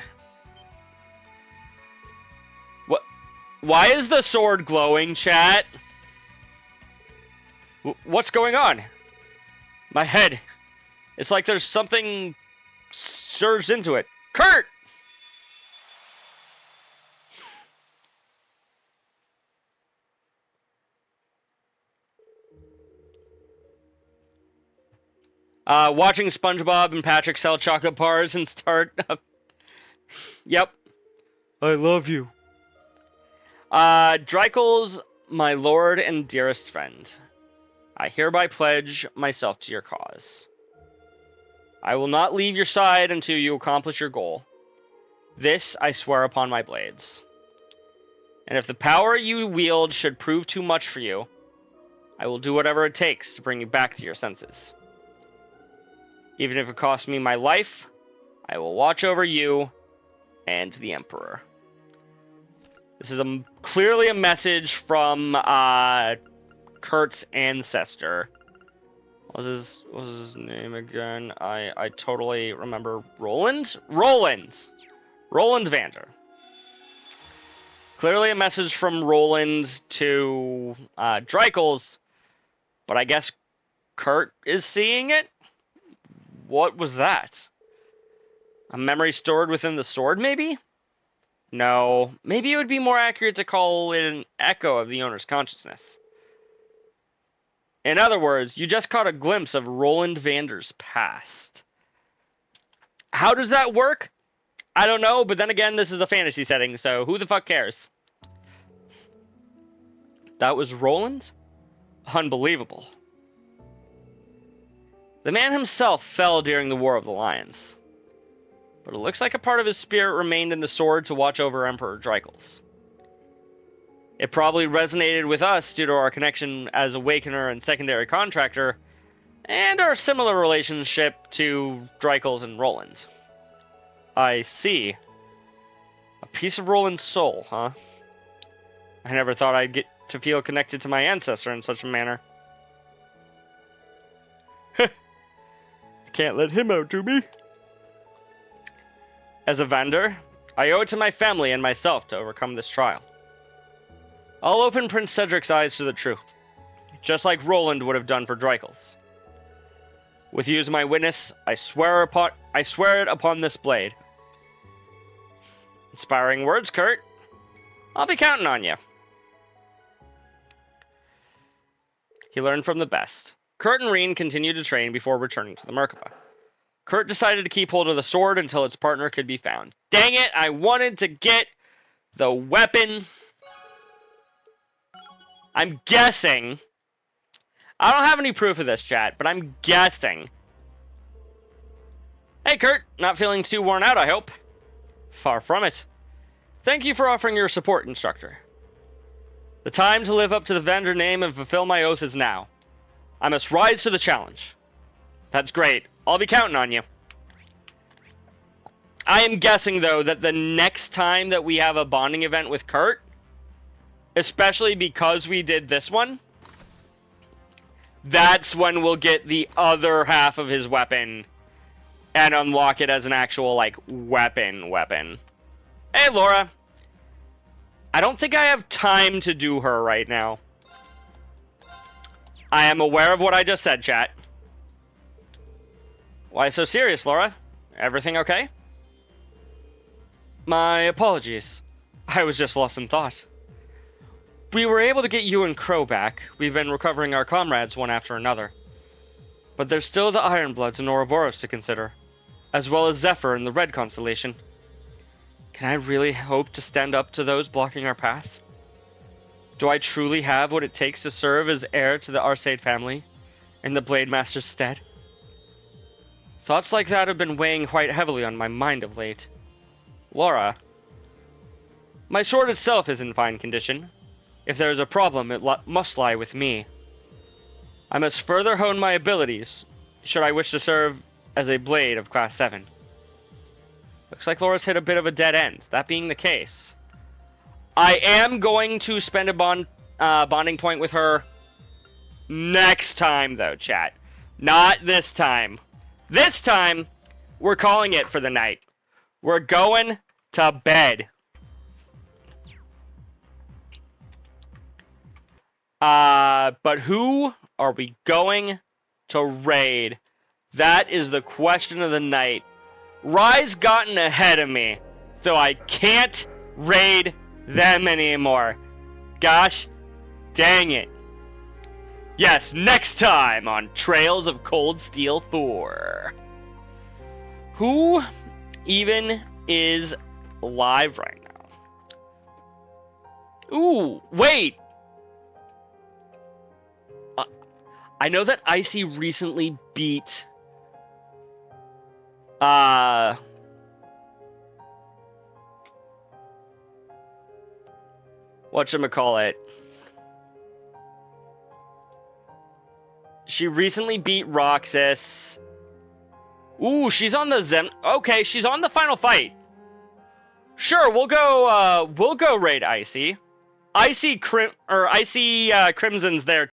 Speaker 1: What? Why is the sword glowing, chat? What's going on? My head. It's like there's something surged into it. Kurt! Watching SpongeBob and Patrick sell chocolate bars and start... Yep. I love you. Dreichels, my lord and dearest friend, I hereby pledge myself to your cause. I will not leave your side until you accomplish your goal. This I swear upon my blades. And if the power you wield should prove too much for you, I will do whatever it takes to bring you back to your senses. Even if it costs me my life, I will watch over you and the Emperor. This is clearly a message from Kurt's ancestor. What was his name again? I totally remember. Roland Vander. Clearly a message from Roland to Dreichels, but I guess Kurt is seeing it? what was that? A memory stored within the sword, maybe? No, maybe it would be more accurate to call it an echo of the owner's consciousness. In other words, you just caught a glimpse of Roland Vander's past. How does that work? I don't know, but then again, this is a fantasy setting, so who the fuck cares? That was Roland? Unbelievable. The man himself fell during the War of the Lions, but it looks like a part of his spirit remained in the sword to watch over Emperor Dreichels. It probably resonated with us due to our connection as Awakener and secondary contractor, and our similar relationship to Dreichels and Roland. I see. A piece of Roland's soul, huh? I never thought I'd get to feel connected to my ancestor in such a manner. I can't let him out to me. As a Vander, I owe it to my family and myself to overcome this trial. I'll open Prince Cedric's eyes to the truth, just like Roland would have done for Dreichels. With you as my witness, I swear it upon this blade. Inspiring words, Kurt. I'll be counting on you. He learned from the best. Kurt and Rien continued to train before returning to the Merkaba. Kurt decided to keep hold of the sword until its partner could be found. Dang it, I wanted to get the weapon. I'm guessing. I don't have any proof of this, chat, but I'm guessing. Hey, Kurt. Not feeling too worn out, I hope. Far from it. Thank you for offering your support, instructor. The time to live up to the Vander name and fulfill my oath is now. I must rise to the challenge. That's great. I'll be counting on you. I am guessing, though, that the next time that we have a bonding event with Kurt, especially because we did this one, that's when we'll get the other half of his weapon and unlock it as an actual, like, weapon. Hey, Laura. I don't think I have time to do her right now. I am aware of what I just said, chat. Why so serious, Laura? Everything okay? My apologies. I was just lost in thought. We were able to get you and Crow back. We've been recovering our comrades one after another. But there's still the Ironbloods and Ouroboros to consider, as well as Zephyr in the Red Constellation. Can I really hope to stand up to those blocking our path? Do I truly have what it takes to serve as heir to the Arseid family in the Blade Master's stead? Thoughts like that have been weighing quite heavily on my mind of late. Laura, my sword itself is in fine condition. If there is a problem, it must lie with me. I must further hone my abilities, should I wish to serve as a blade of Class 7. Looks like Laura's hit a bit of a dead end. That being the case, I am going to spend a bonding point with her next time, though, chat. Not this time. This time, we're calling it for the night. We're going to bed. But who are we going to raid? That is the question of the night. Rye's gotten ahead of me, so I can't raid them anymore. Gosh dang it. Yes, next time on Trails of Cold Steel 4. Who even is live right now? Ooh, wait. I know that Icy recently beat whatchamacallit. She recently beat Roxas. Ooh, she's on the Zem. Okay, she's on the final fight. Sure, we'll go raid Icy. Icy Crimson's there